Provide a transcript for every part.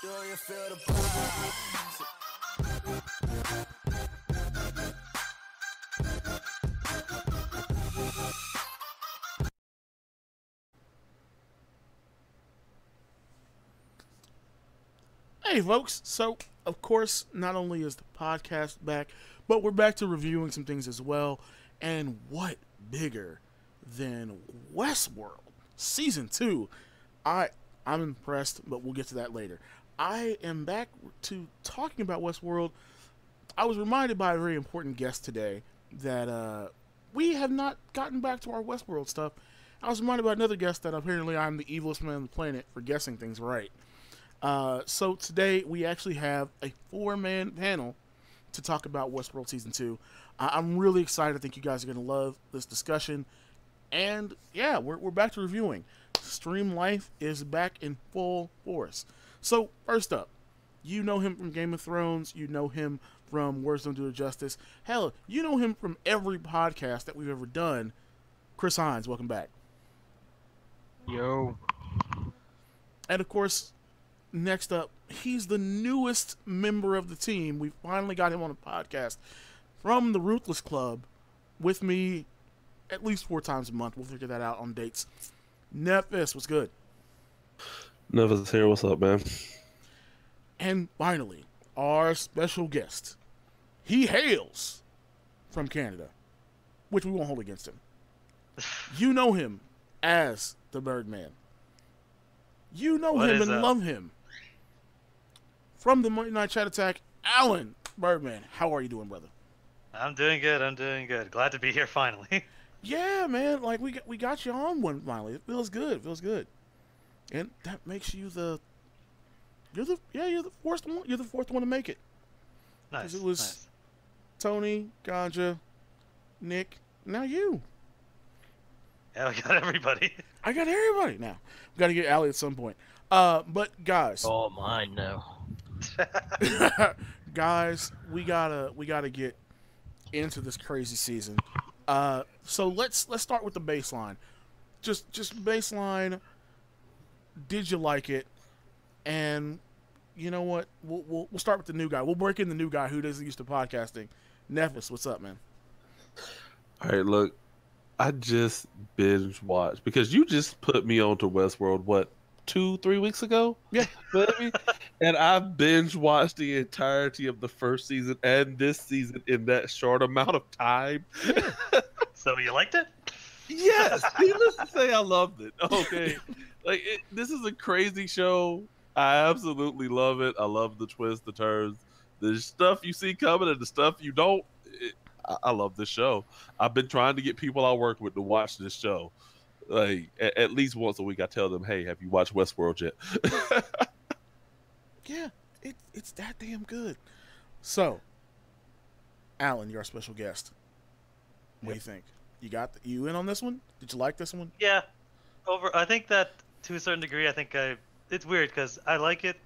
Do you feel the vibes? Hey folks, so of course not only is the podcast back, but we're back to reviewing some things as well. And what bigger than Westworld Season 2? I'm impressed, but we'll get to that later. I am back to talking about Westworld. I was reminded by a very important guest today that we have not gotten back to our Westworld stuff. I was reminded by another guest that apparently I'm the evilest man on the planet for guessing things right. So today we actually have a 4-man panel to talk about Westworld Season 2. I'm really excited. I think you guys are going to love this discussion. And yeah, we're back to reviewing. Streamlife is back in full force. So first up, you know him from Game of Thrones. You know him from Words Don't Do It Justice. Hell, you know him from every podcast that we've ever done. Chris Hines, welcome back. Yo. And of course, next up, he's the newest member of the team. We finally got him on a podcast from the Ruthless Club with me at least 4 times a month. We'll figure that out on dates. Nefas, what's good? Nefas here. What's up, man? And finally, our special guest. He hails from Canada, which we won't hold against him. You know him as the Birdman. You know him and love him. From the Monday Night Chat Attack, Alan Birdman. How are you doing, brother? I'm doing good. I'm doing good. Glad to be here finally. Yeah, man. Like we got you on one finally. It feels good. It feels good. And that makes you you're the fourth one. You're the fourth one to make it. Nice. It was nice. Tony, Ganja, Nick. Now you. Yeah, we got everybody. I got everybody now. We got to get Allie at some point. But guys. Oh, mine now. Guys, we gotta get into this crazy season. So let's start with the baseline. Just baseline. Did you like it? And you know what? We'll start with the new guy. We'll break in the new guy who doesn't used to podcasting. Nefas, what's up, man? All right, look, I just binge watched because you just put me onto Westworld. What, 2-3 weeks ago? Yeah, baby. And I binge watched the entirety of the first season and this season in that short amount of time. So you liked it? Yes. Needless to say, I loved it. Okay, this is a crazy show. I absolutely love it. I love the twists, the turns, the stuff you see coming and the stuff you don't. I love this show. I've been trying to get people I work with to watch this show. Like at least once a week, I tell them, "Hey, have you watched Westworld yet?" Yeah, it's that damn good. So, Alan, you're our special guest. What do you think? You in on this one? Did you like this one? Yeah. I think that to a certain degree, it's weird because I like it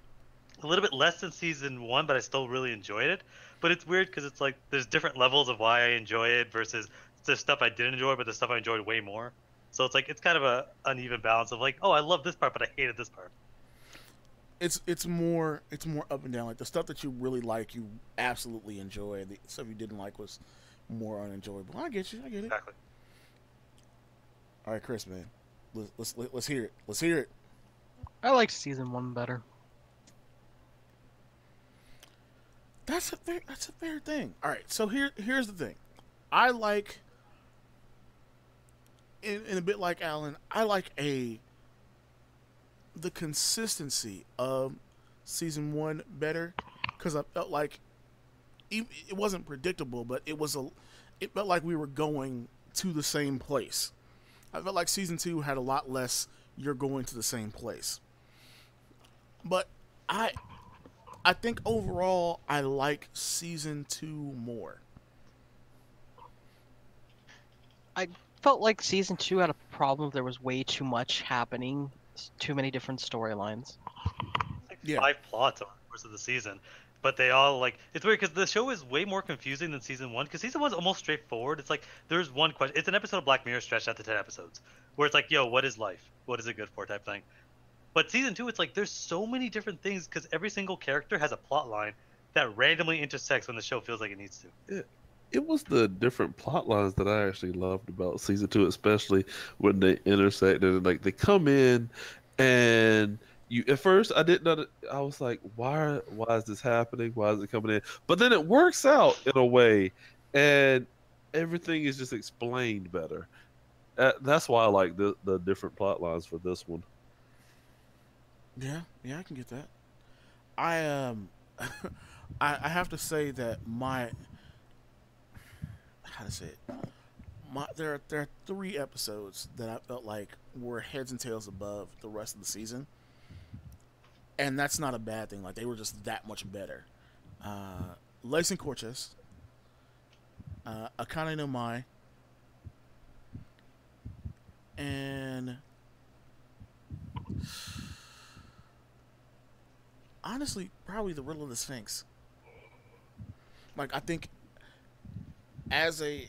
a little bit less than season 1, but I still really enjoyed it. But it's weird because it's like there's different levels of why I enjoy it versus the stuff I didn't enjoy, but the stuff I enjoyed way more. So it's like it's kind of a uneven balance of like, oh, I love this part, but I hated this part. It's more up and down. Like the stuff that you really like, you absolutely enjoy. The stuff you didn't like was more unenjoyable. I get you. I get it. Exactly. All right, Chris, man, let's hear it. Let's hear it. I liked season 1 better. That's a fair thing. All right, so here's the thing. I like, in a bit like Alan, I like the consistency of season 1 better because I felt like it wasn't predictable, but it felt like we were going to the same place. I felt like season 2 had a lot less you're going to the same place. But I think overall I like season 2 more. I felt like season 2 had a problem. There was way too much happening. Too many different storylines. Like Yeah. 5 plots over the course of the season. But they all it's weird because the show is way more confusing than season 1 because season 1's almost straightforward. It's like there's one question. It's an episode of Black Mirror stretched out to 10 episodes where it's like, yo, what is life? What is it good for type thing. But season 2, it's like there's so many different things because every single character has a plot line that randomly intersects when the show feels like it needs to. It was the different plot lines that I actually loved about season 2, especially when they intersected and like they come in and you at first I didn't know, I was like, why is this happening? Why is it coming in? But then it works out in a way and everything is just explained better. That's why I like the different plot lines for this one. Yeah, I can get that. I I have to say that my how to say it. There are 3 episodes that I felt like were heads and tails above the rest of the season, and that's not a bad thing. Like they were just that much better. Lace and Corches, Akane no Mai, and honestly, probably the Riddle of the Sphinx. Like I think as a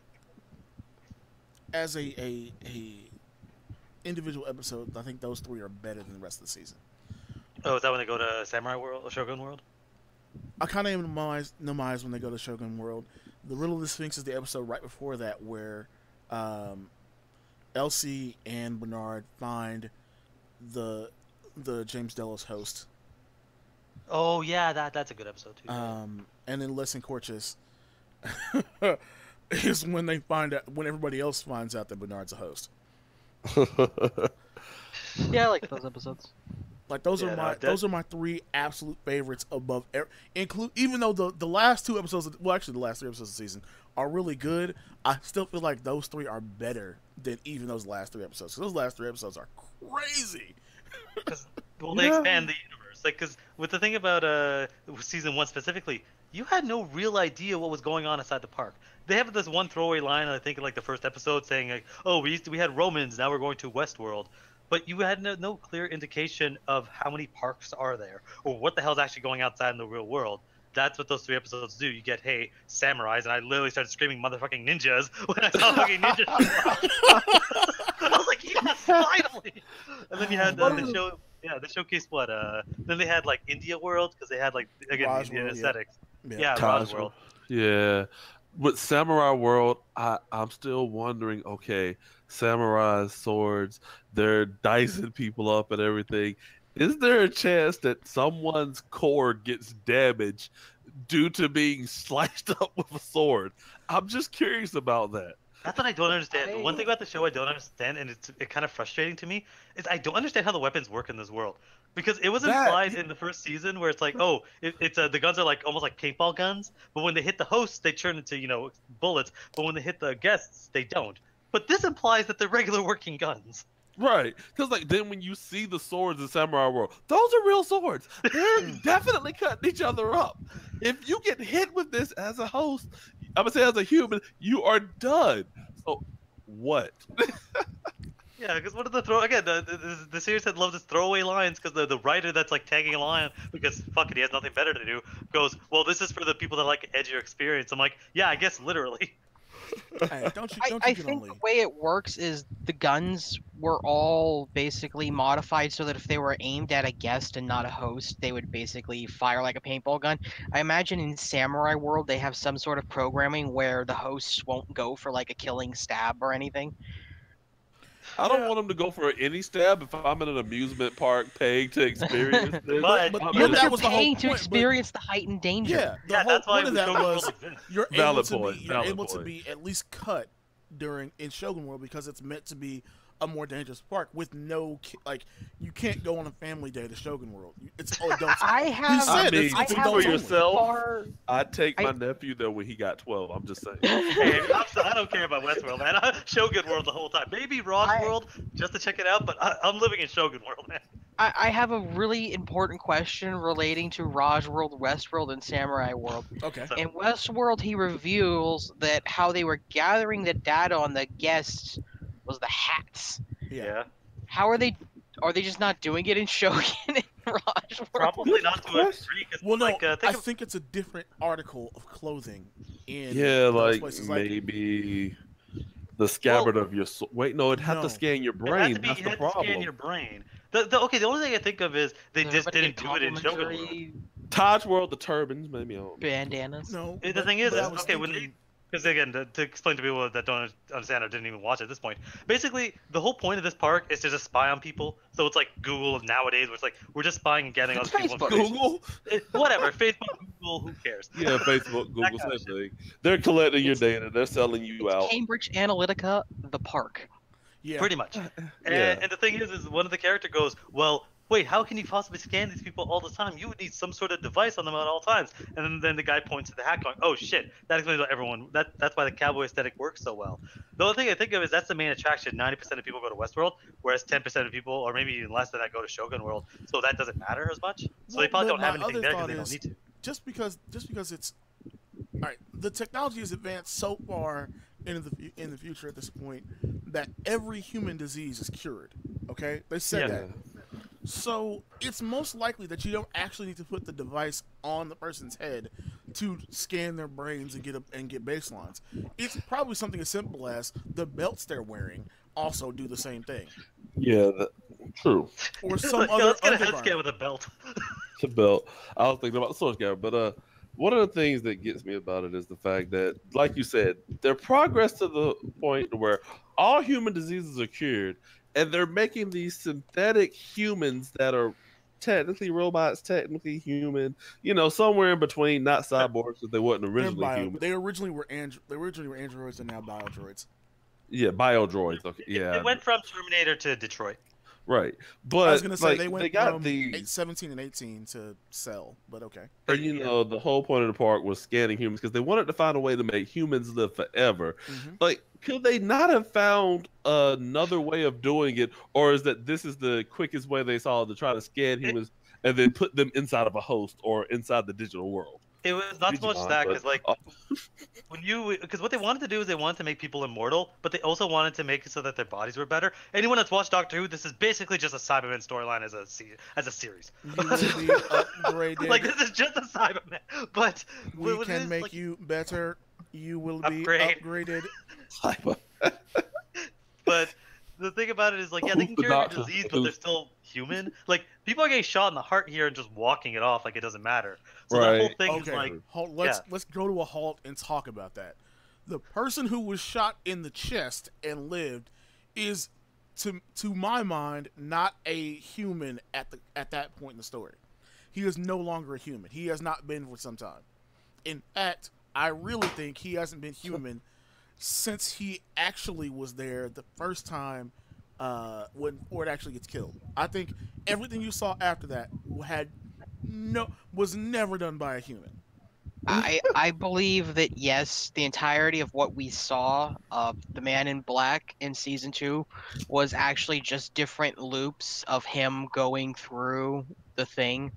individual episode, I think those 3 are better than the rest of the season. Oh, is that when they go to Samurai World or Shogun World? Akane no Mai is when they go to Shogun World. The Riddle of the Sphinx is the episode right before that where Elsie and Bernard find the James Delos host. Oh yeah, that's a good episode too. And then Les and Corches is when they find out, when everybody else finds out that Bernard's a host. Yeah, I like those episodes. Like those are my 3 absolute favorites above include, even though the last 2 episodes, well actually the last 3 episodes of the season are really good, I still feel like those 3 are better than even those last 3 episodes. Those last 3 episodes are crazy. Well, they expand the universe. Like, because with the thing about season 1 specifically, you had no real idea what was going on inside the park. They have this one throwaway line, I think, in like the first episode, saying like, "Oh, we had Romans, now we're going to Westworld," but you had no clear indication of how many parks are there or what the hell's actually going outside in the real world. That's what those 3 episodes do. You get, hey, samurais, and I literally started screaming motherfucking ninjas when I saw fucking ninjas. I was like, yes, finally. And then you had the show. Yeah, the showcase what? Then they had like India World because they had like again Indian aesthetics. Yeah, Roswell. Yeah, with Samurai World, I'm still wondering. Okay, samurai swords, they're dicing people up and everything. Is there a chance that someone's core gets damaged due to being sliced up with a sword? I'm just curious about that. That's what I don't understand. The one thing about the show I don't understand, and it's kind of frustrating to me, is I don't understand how the weapons work in this world. Because it was implied in the first season where it's like, oh, it's the guns are like almost like paintball guns, but when they hit the hosts, they turn into bullets. But when they hit the guests, they don't. But this implies that they're regular working guns. Right, because like then when you see the swords in Samurai World, those are real swords. They're definitely cutting each other up. If you get hit with this as a host, I'm gonna say as a human, you are done. So what? Yeah, because what did the series had loved its throwaway lines because the writer that's like tagging a line because fuck it, he has nothing better to do, goes, well, this is for the people that like edgier experience. I'm like, yeah, I guess literally. Hey, I think the way it works is the guns were all basically modified so that if they were aimed at a guest and not a host, they would basically fire like a paintball gun. I imagine in Samurai World they have some sort of programming where the hosts won't go for like a killing stab or anything. I don't want them to go for any stab if I'm in an amusement park paying to experience this. But that was paying to experience the heightened danger. Yeah, that's why point of that was you're able Valid to be at least cut in Shogun World because it's meant to be a more dangerous park with no you can't go on a family day to Shogun World. It's all adults. For yourself. I'd take my nephew there when he got 12. I'm just saying. Hey, I don't care about Westworld, man. Shogun World the whole time. Maybe Roswell just to check it out, but I'm living in Shogun World, man. I have a really important question relating to Roswell, Westworld, and Samurai World. Okay. In Westworld, he reveals that how they were gathering the data on the guests was the hats. Yeah. How are they just not doing it in Shogun and Roswell? Probably not to a degree. Well, no, I think it's a different article of clothing in like places. Maybe the scabbard of your sword. Wait, no, it'd have to scan your brain. That's the problem. Scan your brain. The only thing I think of is they Does just everybody didn't get do it in Shogun World. complimentary Taj World, the turbans, maybe on. bandanas? No, The thing is, but I was okay, when thinking- because again, to explain to people that don't understand or didn't even watch at this point, basically the whole point of this park is to just spy on people. So it's like Google nowadays, where it's like we're just spying and getting It's other people's Facebook. information. Google? Whatever, Facebook, Google, who cares? Yeah, Facebook, Google, kind of same thing. They're collecting your data. They're selling you out. Cambridge Analytica, the park. yeah, Pretty much. Yeah. And the thing is one of the character goes, well, wait, how can you possibly scan these people all the time? You would need some sort of device on them at all times. And then the guy points to the hat going, oh shit, that explains why everyone, that's why the cowboy aesthetic works so well. The only thing I think of is that's the main attraction. 90% of people go to Westworld, whereas 10% of people, or maybe even less than that, go to Shogun World. So that doesn't matter as much. So Well, they probably but don't have my anything other there because thought they don't is- need to. just because it's all right. The technology has advanced so far in the future at this point that every human disease is cured. Okay, they said Yeah. that. So it's most likely that you don't actually need to put the device on the person's head to scan their brains and get baselines. It's probably something as simple as the belts they're wearing also do the same thing, Yeah, true. or some Yeah, other let's get a head undergarment. scan with a belt. The belt. I was thinking about the source guard, but one of the things that gets me about it is the fact that, like you said, their progress to the point where all human diseases are cured, and they're making these synthetic humans that are technically robots, technically human, somewhere in between, not cyborgs, because they wasn't They're originally bio- human. They originally were androids and now biodroids. Yeah, biodroids. Okay, yeah, It went from Terminator to Detroit. right. But I was gonna say like, they went got from the 17 and 18 to Cell, but okay. and the whole point of the park was scanning humans because they wanted to find a way to make humans live forever. Mhm. Like, could they not have found another way of doing it, or is that this is the quickest way they saw to try to scan humans and then put them inside of a host or inside the digital world? It was not so much Digimon, that, but- because like because what they wanted to do is they wanted to make people immortal, but they also wanted to make it so that their bodies were better. Anyone that's watched Doctor Who, this is basically just a Cyberman storyline as a series. You will be upgraded. Like this is just a Cyberman, but we what it can is, make like, you better. You will be Upgrade. upgraded. But the thing about it is, like, yeah, they can Who's the cure your doctor? disease, but they're still human. Like, people are getting shot in the heart here and just walking it off like it doesn't matter. So the whole Right. thing is Okay, like, let's go to a halt and talk about that. The person who was shot in the chest and lived is, to my mind, not a human at that point in the story. He is no longer a human. He has not been for some time. In fact, I really think he hasn't been human since he actually was there the first time when Ford actually gets killed. I think everything you saw after that was never done by a human. I believe that yes, the entirety of what we saw of the Man in Black in season 2 was actually just different loops of him going through the thing.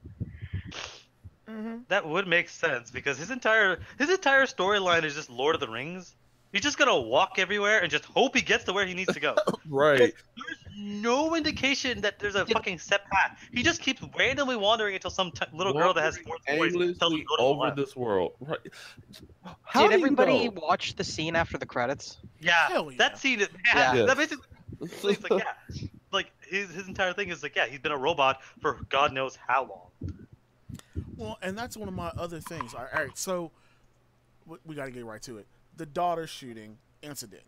that would make sense because his entire storyline is just Lord of the Rings. He's just gonna walk everywhere and just hope he gets to where he needs to go. Right. There's no indication that there's a fucking set path. He just keeps randomly wandering until some little girl that has fourth voice tells him aimlessly to go to the over left. this world. Right. How Did do you everybody know? watch the scene after the credits? Yeah, Hell yeah. that scene is Yeah. that basically it's like like his entire thing is like he's been a robot for God knows how long. Well, and that's one of my other things. All right, so we got to get right to it. The daughter shooting incident.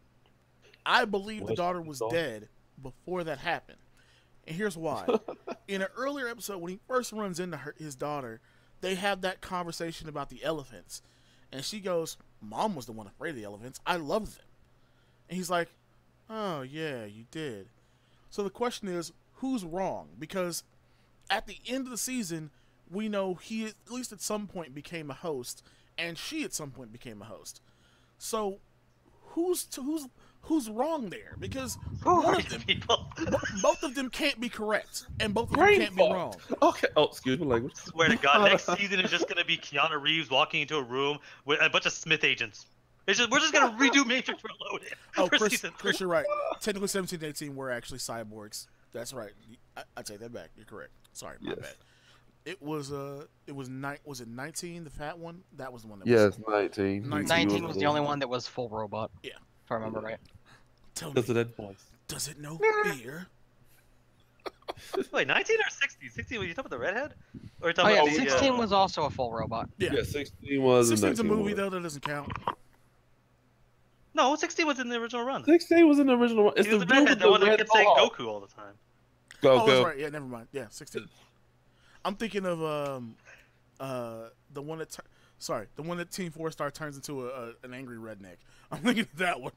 I believe the daughter was dead before that happened. And here's why. In an earlier episode, when he first runs into his daughter, they have that conversation about the elephants. And she goes, Mom was the one afraid of the elephants. I loved them. And he's like, oh, yeah, you did. So the question is, who's wrong? Because at the end of the season, we know he at least at some point became a host, and she at some point became a host. So who's wrong there? Because one of them, People both of them can't be correct, and both of them can't be wrong. Okay. Oh, excuse me, language. swear to God, next season is just gonna be Keanu Reeves walking into a room with a bunch of Smith agents. We're just gonna redo Matrix Reloaded. Oh, for Chris, season 3. Chris, you're right. Technically, 17 and 18 were actually cyborgs. That's right. I take that back. You're correct. Sorry, my Yes. bad. It was was it 19, the fat one? That was the one that Yes, was 19. 19 was the only one that was full robot. Yeah. If I remember right. Tell me, Because of that voice. does it know fear? Wait, 19 or 16? 16, were you talking about the redhead? Or you Oh talking yeah, about the, 16 was also a full robot. Yeah. 16 was. 16's a 19 movie was. though, that doesn't count. No, 16 was in the original run. 16 was in the original one. It's He was the the dude redhead, with the one that red kept saying mohawk. Goku all the time. Oh, that's Goku. right. Yeah, never mind. Yeah, 16. I'm thinking of the one that the one that Team 4-Star turns into an angry redneck. I'm thinking of that one.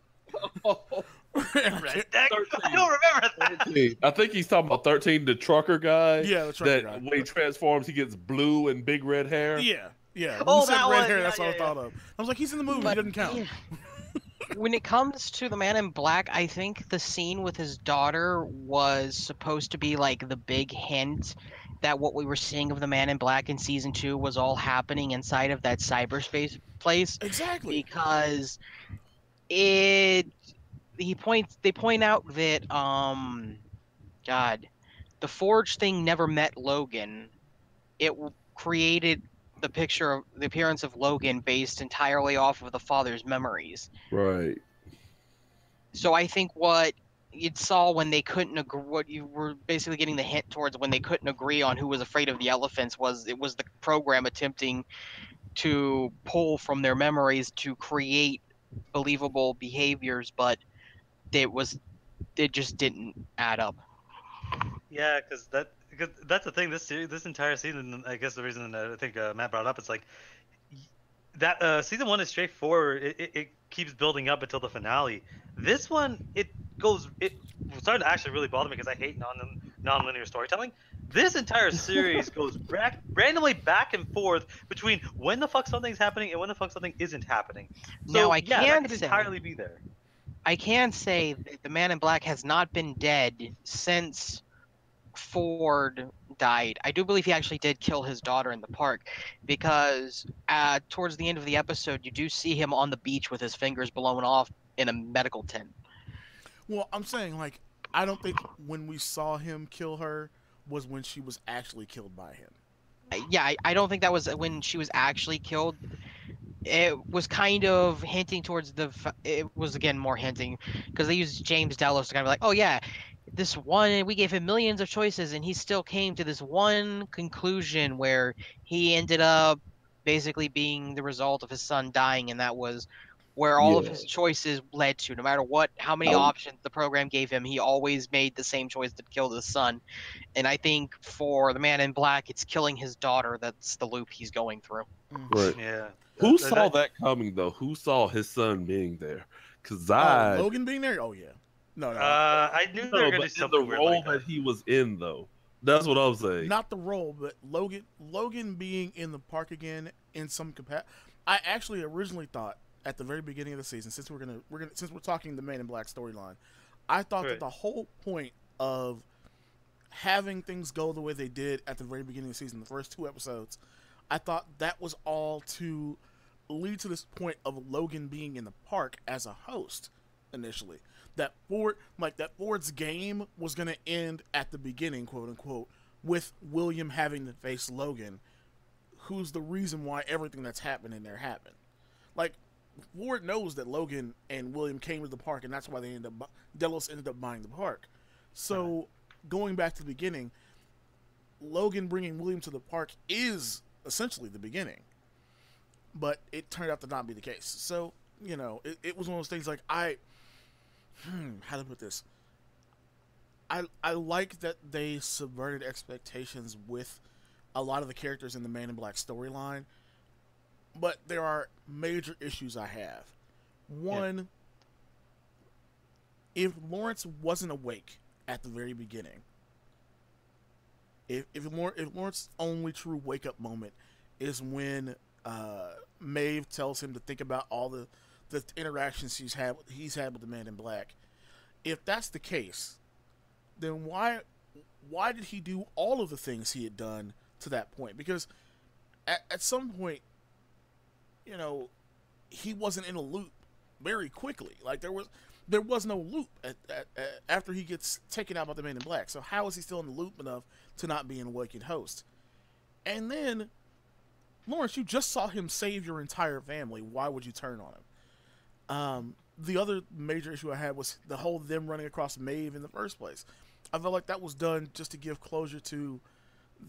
Redneck? I don't remember that. 13. I think he's talking about 13, the trucker guy. Yeah, the trucker that guy. when he transforms, he gets blue and big red hair. Yeah. When Oh, you said that red one. hair, Yeah, that's what I yeah, thought of. I was like, he's in the movie. He doesn't count. When it comes to the Man in Black, I think the scene with his daughter was supposed to be like the big hint that what we were seeing of the Man in Black in season 2 was all happening inside of that cyberspace place, Exactly. because they point out that God, the Forge thing never met Logan. It created the appearance of Logan based entirely off of the father's memories. Right. So I think what you saw when they couldn't agree, what you were basically getting the hint towards when they couldn't agree on who was afraid of the elephants, was it was the program attempting to pull from their memories to create believable behaviors, but it just didn't add up. Yeah, because that's the thing. This entire season, I guess the reason that I think Matt brought it up, it's like that season 1 is straightforward. It keeps building up until the finale. This one, it started to actually really bother me because I hate non-linear storytelling. This entire series goes randomly back and forth between when the fuck something's happening and when the fuck something isn't happening. So Now, I yeah, can that could say- entirely be there. I can say that the Man in Black has not been dead since Ford died. I do believe he actually did kill his daughter in the park, because towards the end of the episode, you do see him on the beach with his fingers blown off in a medical tent. Well, I'm saying, like, I don't think when we saw him kill her was when she was actually killed by him. Yeah, I don't think that was when she was actually killed. It was kind of hinting towards it was again more hinting, because they used James Delos to kind of like, oh yeah, this one, we gave him millions of choices and he still came to this one conclusion where he ended up basically being the result of his son dying, and that was where all of his choices led to. No matter how many options the program gave him, he always made the same choice to kill his son. And I think for the Man in Black, it's killing his daughter that's the loop he's going through. Right. Yeah. Who saw that coming though? Who saw his son being there? Because Logan being there? Oh yeah. No. I knew they were gonna do something the weird role like that he was in though. That's what I'm saying. Not the role, but Logan being in the park again in some capacity. I actually originally thought at the very beginning of the season, since we're talking the Man in Black storyline, I thought that the whole point of having things go the way they did at the very beginning of the season, the first 2 episodes, I thought that was all to lead to this point of Logan being in the park as a host initially. That Ford's game was going to end at the beginning, quote unquote, with William having to face Logan, who's the reason why everything that's happening there happened. Like, Ford knows that Logan and William came to the park, and that's why Delos ended up buying the park. So, going back to the beginning, Logan bringing William to the park is essentially the beginning. But it turned out to not be the case. So, it was one of those things like, how to put this? I like that they subverted expectations with a lot of the characters in the Man in Black storyline, but there are major issues I have. One, if Lawrence wasn't awake at the very beginning, if Lawrence's only true wake up moment is when Maeve tells him to think about all the interactions he's had with the Man in Black. If that's the case, then why did he do all of the things he had done to that point? Because at some point, he wasn't in a loop very quickly. Like there was no loop after he gets taken out by the Man in Black. So how is he still in the loop enough to not be an awakened host? And then, Lawrence, you just saw him save your entire family. Why would you turn on him? The other major issue I had was the whole them running across Maeve in the first place. I felt like that was done just to give closure to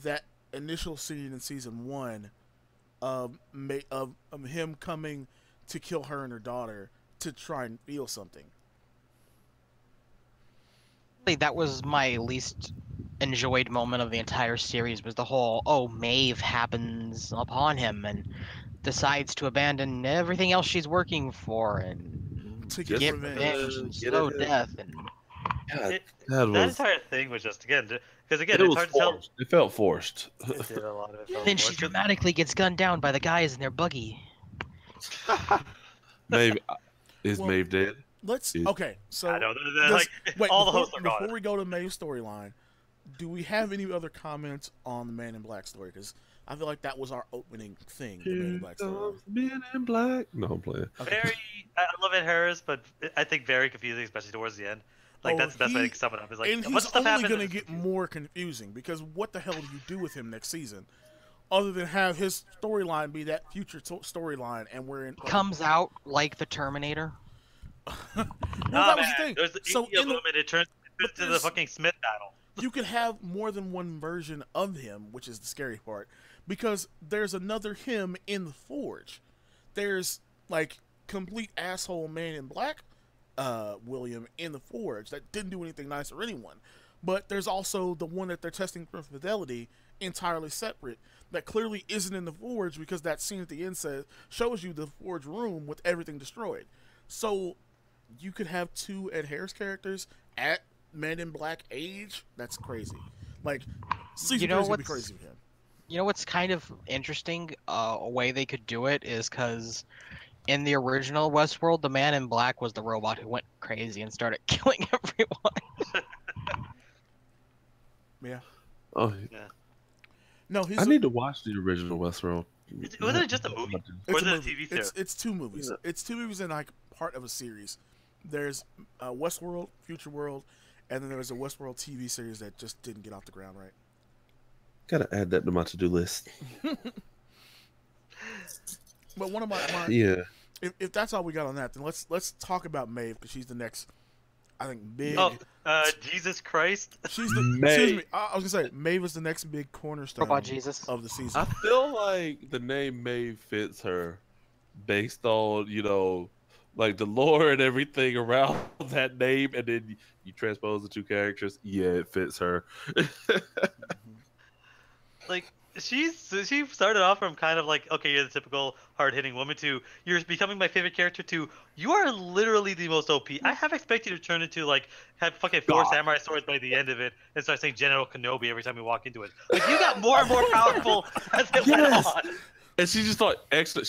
that initial scene in season 1 of him coming to kill her and her daughter to try and feel something. That was my least enjoyed moment of the entire series, was the whole Maeve happens upon him and decides to abandon everything else she's working for and To get get revenge. revenge and Get slow it. death and God, It- that That was. entire thing was just because again, It it's was hard to tell. forced. It felt forced. It did a lot of it. felt then she forced. dramatically gets gunned down by the guys in their buggy. Maeve is Well, Maeve dead? Let's Is- okay. So I know. does- Like all the hosts are before gone. we go to Maeve's storyline, do we have any other comments on the Man in Black story? Because I feel like that was our opening thing. The Man in Here Black storyline. comes Men in Black. No, I'm playing. Very, I love Ed Harris, but I think very confusing, especially towards the end. Like Oh, that's the best way he- to sum it up. Is like And a bunch he's of stuff only happens. going to and it's get confusing. more confusing because what the hell do you do with him next season, other than have his storyline be that future storyline, and we're in. Comes out like the Terminator. Well, Nah, that was man, the thing. There's the So India in the- movement. It turns but into the there's- fucking Smith battle. You could have more than one version of him, which is the scary part, because there's another him in the Forge. There's like complete asshole Man in Black, William in the Forge that didn't do anything nice for anyone, but there's also the one that they're testing for fidelity, entirely separate, that clearly isn't in the Forge because that scene at the end shows you the Forge room with everything destroyed. So you could have two Ed Harris characters at Men in Black age. That's crazy. Like, season You know 3's gonna be what's- crazy with him. You know what's kind of interesting? A way they could do it is because in the original Westworld, the Man in Black was the robot who went crazy and started killing everyone. Yeah. Oh, No, he's. I need to watch the original Westworld. Wasn't it just a movie? It's Or is a it a movie. TV series? It's two movies. Yeah. It's two movies and like part of a series. There's Westworld, Future World, and then there's a Westworld TV series that just didn't get off the ground right. Gotta add that to my to-do list. But one of my Yeah. if that's all we got on that, then let's talk about Maeve because she's the next, I think, big. Oh, Jesus Christ! She's the. Maeve. Excuse me. I was gonna say Maeve is the next big cornerstone Robot Jesus. of the season. I feel like the name Maeve fits her based on, like the lore and everything around that name, and then you transpose the two characters. Yeah, it fits her. Like she started off from kind of like, okay, you're the typical hard-hitting woman, to you're becoming my favorite character, to you are literally the most OP. I have expected you to turn into like have fucking 4 God. samurai swords by the end of it and start saying General Kenobi every time you walk into it. Like you got more and more powerful as it Yes. went on. And she just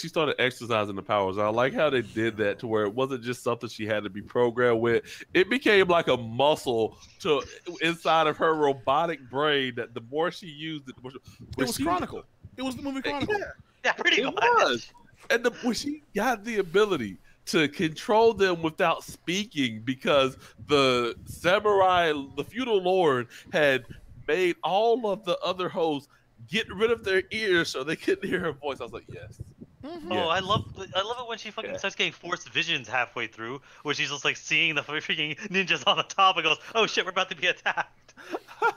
she started exercising the powers. I like how they did that to where it wasn't just something she had to be programmed with. It became like a muscle to inside of her robotic brain that the more she used it, the more It was Chronicle. It was the movie Chronicle. Yeah, Yeah, pretty it much. was. And when she got the ability to control them without speaking, because the samurai, the feudal lord, had made all of the other hosts get rid of their ears so they couldn't hear her voice. I was like, yes. Mhm. Oh, Yeah. I love it when she fucking Yeah. starts getting forced visions halfway through, where she's just like seeing the freaking ninjas on the top and goes, "Oh shit, we're about to be attacked."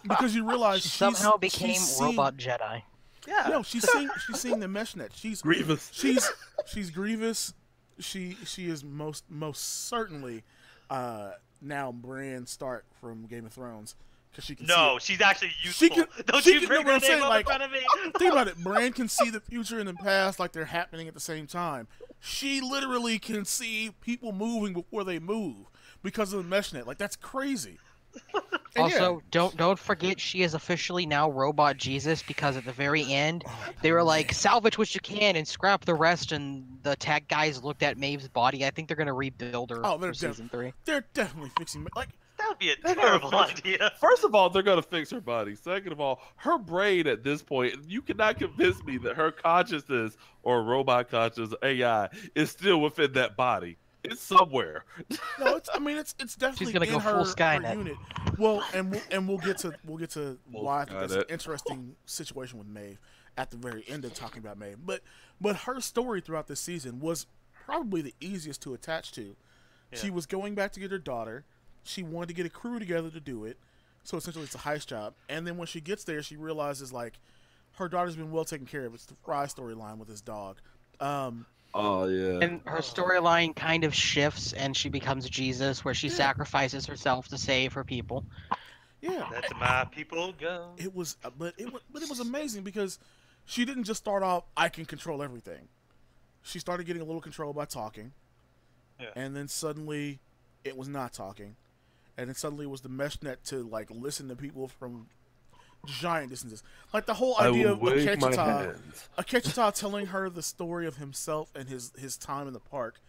Because you realize She she's, somehow became she's seeing- Robot Jedi. Yeah. No, she's seeing the mesh net. She's Grievous. she's Grievous. She is most certainly now Bran Stark from Game of Thrones because she can see No, it. she's actually useful. She can- Don't she you can- bring know what her I'm saying, name up like- in front of me. Think about it. Bran can see the future and the past like they're happening at the same time. She literally can see people moving before they move because of the mesh net. Like that's crazy. And Also, don't forget she is officially now Robot Jesus, because at the very end they were like, salvage what you can and scrap the rest, and the tech guys looked at Maeve's body. I think they're gonna rebuild her Oh, they're for season 3. they're definitely fixing like That would be a terrible idea. First of all, they're gonna fix her body. Second of all, her brain at this point, you cannot convince me that her consciousness or robot consciousness AI is still within that body. It's somewhere. no, it's definitely gonna in go her, full her Skynet. unit. Well, and we'll get to why I think that's an Skynet. interesting situation with Maeve at the very end of talking about Maeve. But her story throughout this season was probably the easiest to attach to. Yeah. She was going back to get her daughter. She wanted to get a crew together to do it. So essentially, it's a heist job. And then when she gets there, she realizes like her daughter's been well taken care of. It's the Fry storyline with his dog. Oh yeah. And her storyline kind of shifts, and she becomes Jesus, where she Yeah. sacrifices herself to save her people. Yeah, Let my people go. it was, but it was amazing because she didn't just start off. I can control everything. She started getting a little control by talking, and then suddenly, it was not talking, and then suddenly it was the mesh net to like listen to people from giant distances. Like the whole idea of Akechita telling her the story of himself and his time in the park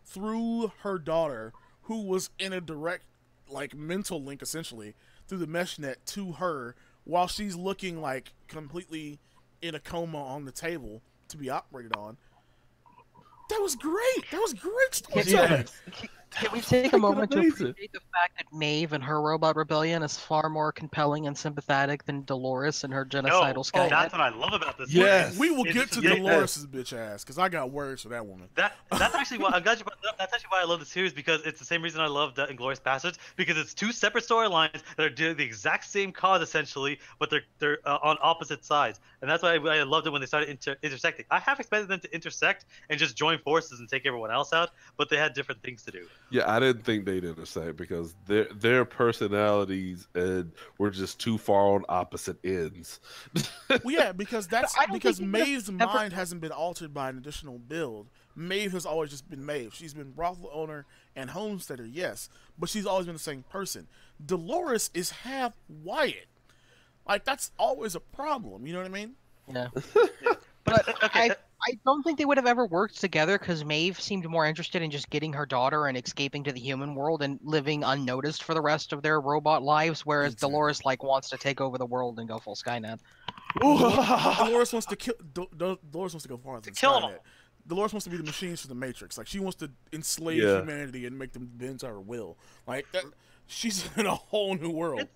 through her daughter, who was in a direct like mental link essentially through the mesh net to her while she's looking like completely in a coma on the table to be operated on. That was great. That was great storytelling. Can we take a moment to amazing. appreciate the fact that Maeve and her robot rebellion is far more compelling and sympathetic than Dolores and her genocidal Skynet? That's what I love about this. Yes. We will It's get to just- Dolores' bitch ass because I got words for that woman. That's actually why I'm glad you brought that up. That's actually why I love the series, because it's the same reason I love Inglourious Bastards, because it's two separate storylines that are doing the exact same cause essentially, but they're on opposite sides, and that's why I loved it when they started intersecting. I half expected them to intersect and just join forces and take everyone else out, but they had different things to do. Yeah, I didn't think they'd intersect because their personalities were just too far on opposite ends. Well, yeah, because I don't think Maeve's ever- mind hasn't been altered by an additional build. Maeve has always just been Maeve. She's been brothel owner and homesteader, yes, but she's always been the same person. Dolores is half Wyatt. Like that's always a problem. You know what I mean? Yeah. But I don't think they would have ever worked together because Maeve seemed more interested in just getting her daughter and escaping to the human world and living unnoticed for the rest of their robot lives, whereas Exactly. Dolores like wants to take over the world and go full Skynet. Dolores wants to kill. Dolores wants to go farther than kill 'em Skynet. Dolores wants to be the machines for the Matrix. Like she wants to enslave Yeah. humanity and make them bend to her will. Like that. She's in a whole new world.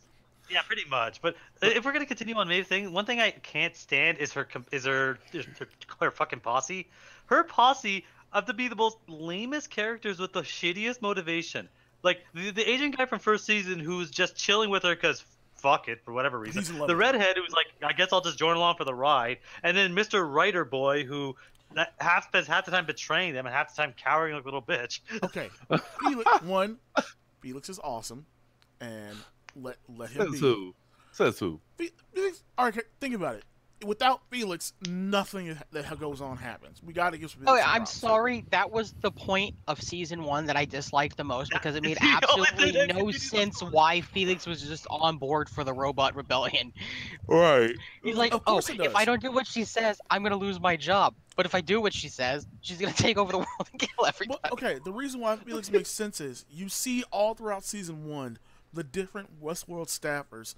Yeah, pretty much. But if we're gonna continue on Maeve's thing, one thing I can't stand is her fucking posse. Her posse have to be the most lamest characters with the shittiest motivation. Like the Asian guy from first season who's just chilling with her because fuck it for whatever reason. He's in love The with her. redhead who's like, I guess I'll just join along for the ride. And then Mr. Writer Boy who spends half the time betraying them and half the time cowering like a little bitch. Okay. Felix is awesome, and let him Says be. who? Says who? Felix, all right, think about it. Without Felix, nothing that goes on happens. We got to give. Oh, yeah, I'm sorry. That was the point of season 1 that I disliked the most because it made The only absolutely thing that no continues sense on. why Felix was just on board for the robot rebellion. Right. He's like, Of oh, course it if does. I don't do what she says, I'm gonna lose my job. But if I do what she says, she's gonna take over the world and kill everybody. Well, okay, the reason why Felix makes sense is you see all throughout season 1 the different Westworld staffers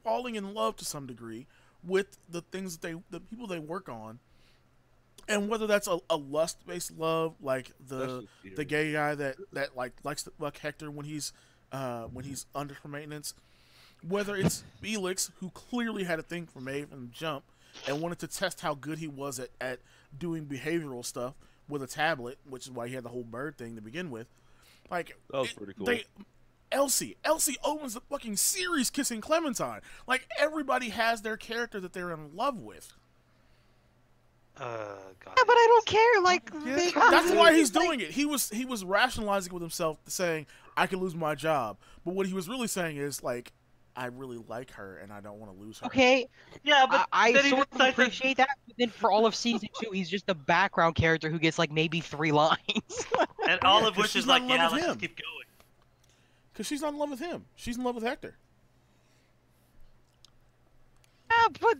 falling in love to some degree with the things that the people they work on, and whether that's a lust-based love, like the gay guy that like likes to fuck Hector when he's under for maintenance, whether it's Felix who clearly had a thing for Maeve from the jump and wanted to test how good he was at doing behavioral stuff with a tablet, which is why he had the whole bird thing to begin with. Like That was pretty cool. Elsie opens the fucking series kissing Clementine. Like everybody has their character that they're in love with. God. Yeah, but I don't care. Like, That's why he's doing it. He was rationalizing with himself, saying, "I could lose my job," but what he was really saying is like, "I really like her, and I don't want to lose her." Okay, Yeah, but I then he sort of decides to- appreciate that. But then for all of season 2, he's just a background character who gets like maybe 3 lines. and all Yeah, of 'cause which she's is not like, in love yeah, with let's him. just keep going. Because she's not in love with him. She's in love with Hector. Yeah, but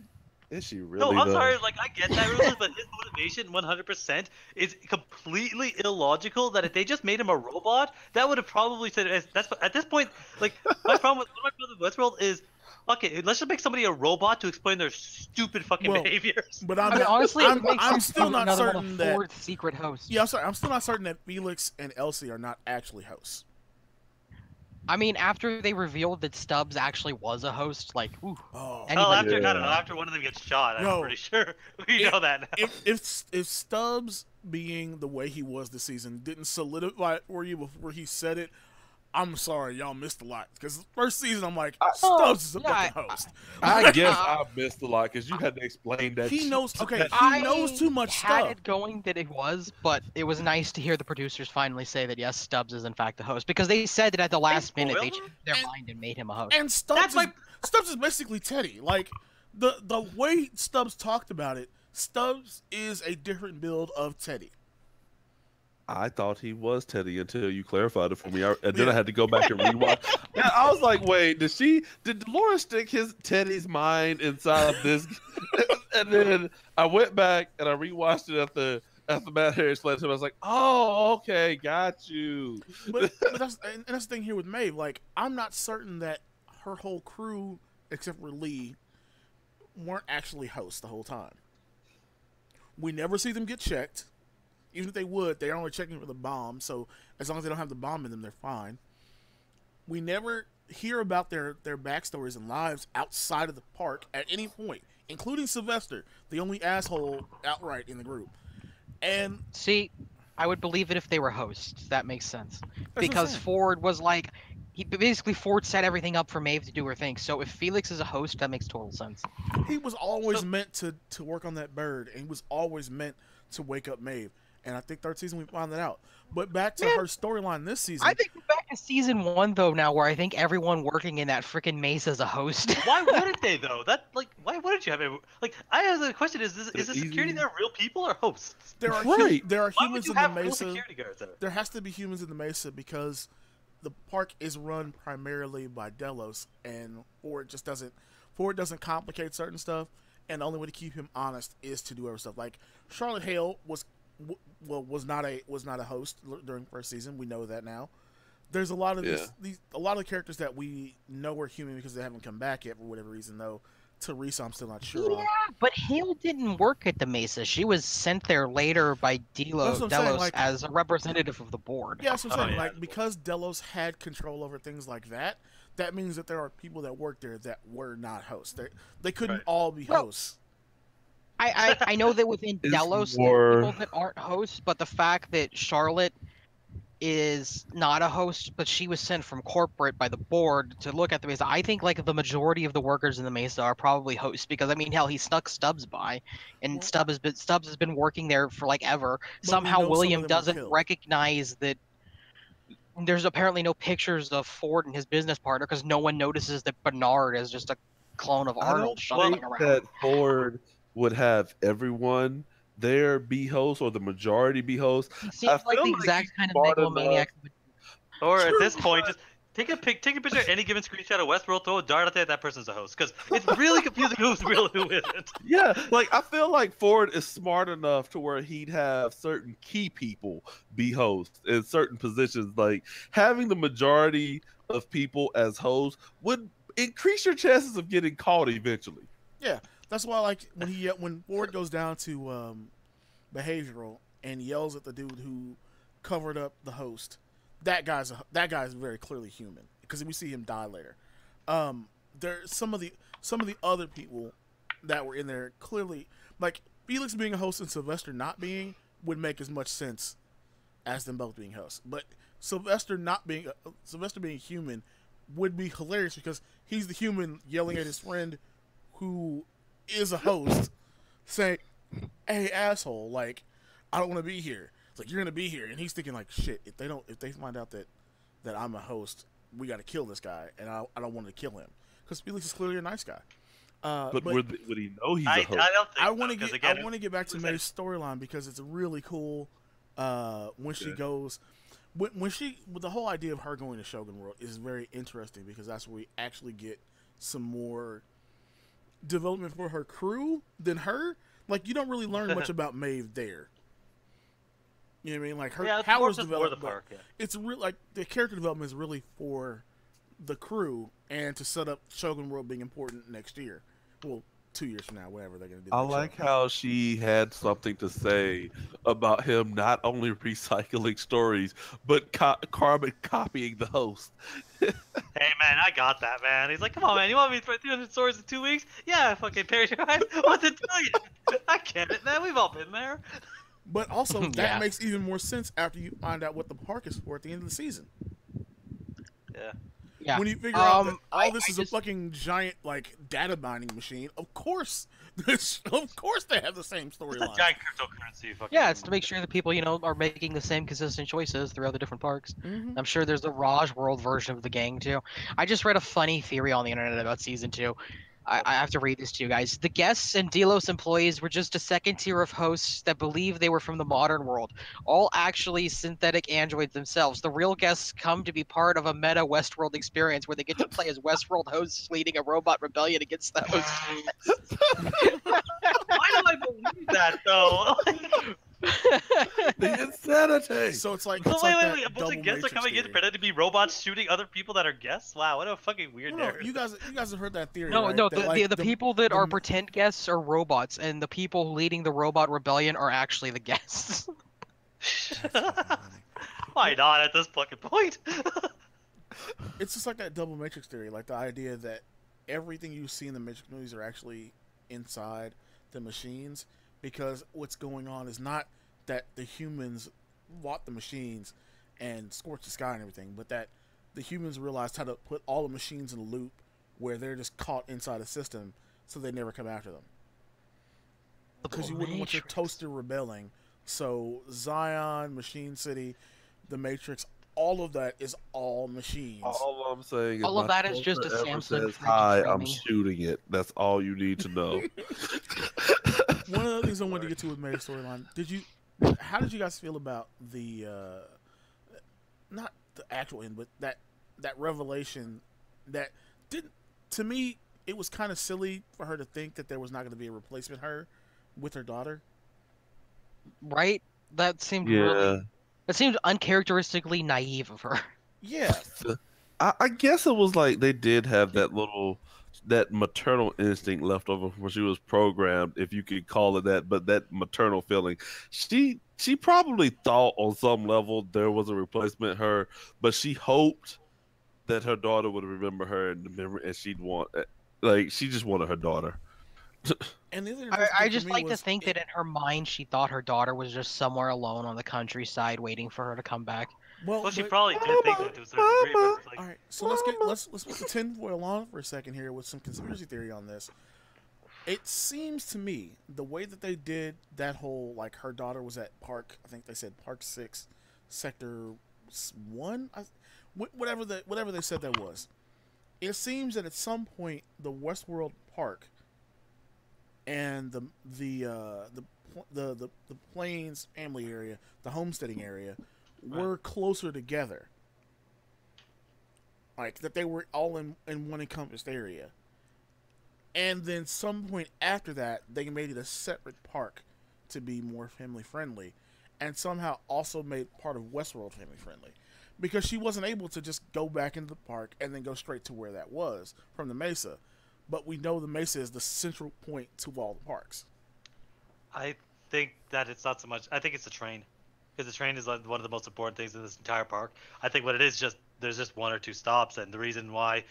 Is she really? No, I'm though? sorry. Like I get that, Ruthless, but his motivation, 100%, is completely illogical. That if they just made him a robot, that would have probably said. That's at this point. Like my problem with Westworld is, okay, let's just make somebody a robot to explain their stupid fucking Well, behaviors. But I mean, honestly, it makes I'm sense still to not another one certain of that. Ford's secret hosts. Yeah, I'm sorry. I'm still not certain that Felix and Elsie are not actually hosts. I mean, after they revealed that Stubbs actually was a host, like, ooh, Oh, Well, anybody- after Yeah. I don't know, after one of them gets shot, I'm No. pretty sure we know that now. if Stubbs being the way he was this season didn't solidify it for you before he said it, I'm sorry, y'all missed a lot. Because first season, I'm like, Stubbs is a fucking host. I guess I missed a lot because you had to explain that. He knows. Okay, I he knows too much had stuff. it going that it was, but it was nice to hear the producers finally say that yes, Stubbs is in fact the host, because they said that at the last minute they changed their mind and made him a host. And Stubbs is basically Teddy. Like the way Stubbs talked about it, Stubbs is a different build of Teddy. I thought he was Teddy until you clarified it for me, and then I had to go back and rewatch. And I was like, "Wait, did Dolores stick Teddy's mind inside of this?" And then I went back and I rewatched it at the Matt Harris sledgehammer. I was like, "Oh, okay, got you." But that's the thing here with Maeve. Like, I'm not certain that her whole crew, except for Lee, weren't actually hosts the whole time. We never see them get checked. Even if they would, they're only checking for the bomb, so as long as they don't have the bomb in them, they're fine. We never hear about their backstories and lives outside of the park at any point, including Sylvester, the only asshole outright in the group. And see, I would believe it if they were hosts. That makes sense. Because saying. Ford was like, Ford set everything up for Maeve to do her thing. So if Felix is a host, that makes total sense. He was always meant to work on that bird, and he was always meant to wake up Maeve. And I think third season we found that out. But back to her storyline this season. I think we're back to season 1 though now, where I think everyone working in that freaking maze is a host. Why wouldn't they though? Why wouldn't you have it? Like, I have the question: is the security there real people or hosts? There are Why humans would you in the have real Mesa. security guards there? There has to be humans in the Mesa because the park is run primarily by Delos, and Ford doesn't complicate certain stuff, and the only way to keep him honest is to do other stuff. Like Charlotte Hale was not a host during first season. We know that now. There's a lot of a lot of characters that we know are human because they haven't come back yet for whatever reason. Though Teresa, I'm still not sure on. But Hale didn't work at the Mesa. She was sent there later by Delos as a representative of the board. Yeah, that's what I'm saying. Because Delos had control over things like that, that means that there are people that work there that were not hosts. They couldn't all be hosts. I know that within Delos there are people that aren't hosts, but the fact that Charlotte is not a host, but she was sent from corporate by the board to look at the Mesa, I think like the majority of the workers in the Mesa are probably hosts, because I mean, hell, he snuck Stubbs by, and Stubbs has been working there for like ever. Somehow William doesn't recognize that. There's apparently no pictures of Ford and his business partner because no one notices that Bernard is just a clone of Arnold shuffling around. That Ford would have everyone there be hosts, or the majority be hosts. He seems like the exact kind of megalomaniac. Or at this point, just take a picture of any given screenshot of Westworld, throw a dart at that person's a host, because it's really confusing who's real and who isn't. Yeah, like I feel like Ford is smart enough to where he'd have certain key people be hosts in certain positions. Like having the majority of people as hosts would increase your chances of getting caught eventually. Yeah. That's why, like, when Ford goes down to behavioral and yells at the dude who covered up the host, that guy's very clearly human because we see him die later. There's some of the other people that were in there clearly, like Felix being a host and Sylvester not being, would make as much sense as them both being hosts. But Sylvester being human would be hilarious because he's the human yelling at his friend who is a host saying, "Hey asshole, like I don't want to be here." It's like, "You're gonna be here," and he's thinking like, "Shit, if they find out that I'm a host, we got to kill this guy," and I don't want to kill him because Felix is clearly a nice guy. But would he know he's a host? I don't think I want to get back to May's storyline because it's really cool when she goes. With the whole idea of her going to Shogun World is very interesting because that's where we actually get some more development for her crew than her. Like, you don't really learn much about Maeve there. You know what I mean? Like her Howard's development. It's real, like the character development is really for the crew and to set up Shogun World being important next year. Well, 2 years from now, whatever they're gonna do. I like how she had something to say about him not only recycling stories but carbon copying the host. Hey man, I got that, man. He's like, "Come on, man, you want me to throw 300 swords in 2 weeks? Yeah, fucking parachute. What's it tell you? I get it, man. We've all been there." But also, that makes even more sense after you find out what the park is for at the end of the season. Yeah. Yeah. When you figure out that all I this is a just- fucking giant like data mining machine, of course, of course they have the same It's a storyline. giant cryptocurrency. Fucking. Yeah, it's to make sure that people, are making the same consistent choices throughout the different parks. Mhm. I'm sure there's the Raj World version of the gang too. I just read a funny theory on the internet about season 2. I have to read this to you guys. The guests and Delos employees were just a second tier of hosts that believed they were from the modern world, all actually synthetic androids themselves. The real guests come to be part of a meta Westworld experience where they get to play as Westworld hosts leading a robot rebellion against the host. Why do I believe that though? The insanity. So it's like, So it's wait, like wait, that wait! A bunch double of guests are Matrix coming in theory. pretending to be robots shooting other people that are guests. Wow, what a fucking weird No, narrative. you guys have heard that theory, No, right? no, That, like, the people that the- are pretend guests are robots, and the people leading the robot rebellion are actually the guests. Why not at this fucking point? It's just like that double Matrix theory, like the idea that everything you see in the Matrix movies are actually inside the machines, because what's going on is not that the humans bought the machines and scorched the sky and everything, but that the humans realized how to put all the machines in a loop where they're just caught inside a system, so they never come after them. Because you wouldn't want your toaster rebelling. So Zion, Machine City, the Matrix, all of that is all machines. All I'm saying is All of my that is just a toaster ever Samsung says, fridge "Hi, I'm framing." shooting it." That's all you need to know. One of the things I wanted to get to with May's storyline, how did you guys feel about the, not the actual end, but that revelation that didn't, to me, it was kind of silly for her to think that there was not going to be a replacement her with her daughter. Right? That seemed Yeah. really. That seemed uncharacteristically naive of her. Yeah. I guess it was like they did have that maternal instinct left over when she was programmed, if you could call it that, but that maternal feeling. She probably thought on some level there was a replacement her, but she hoped that her daughter would remember her in the memory, and she just wanted her daughter. And the other I interesting thing just for me like to was think that in her mind she thought her daughter was just somewhere alone on the countryside waiting for her to come back. Well, she but- probably did think that to a certain degree, but it's like, All right, so let's put the tinfoil on for a second here with some conspiracy theory on this. It seems to me the way that they did that whole, like, her daughter was at Park, I think they said Park 6, Sector 1, whatever they said that was. It seems that at some point the Westworld Park and the Plains family area, the homesteading area, were closer together. Like, that they were all in one encompassed area. And then some point after that, they made it a separate park to be more family friendly. And somehow also made part of Westworld family friendly. Because she wasn't able to just go back into the park and then go straight to where that was from the Mesa. But we know the Mesa is the central point to all the parks. I think that it's not so much. I think it's the train, because the train is like one of the most important things in this entire park. I think what it is, just there's just one or two stops, and the reason why,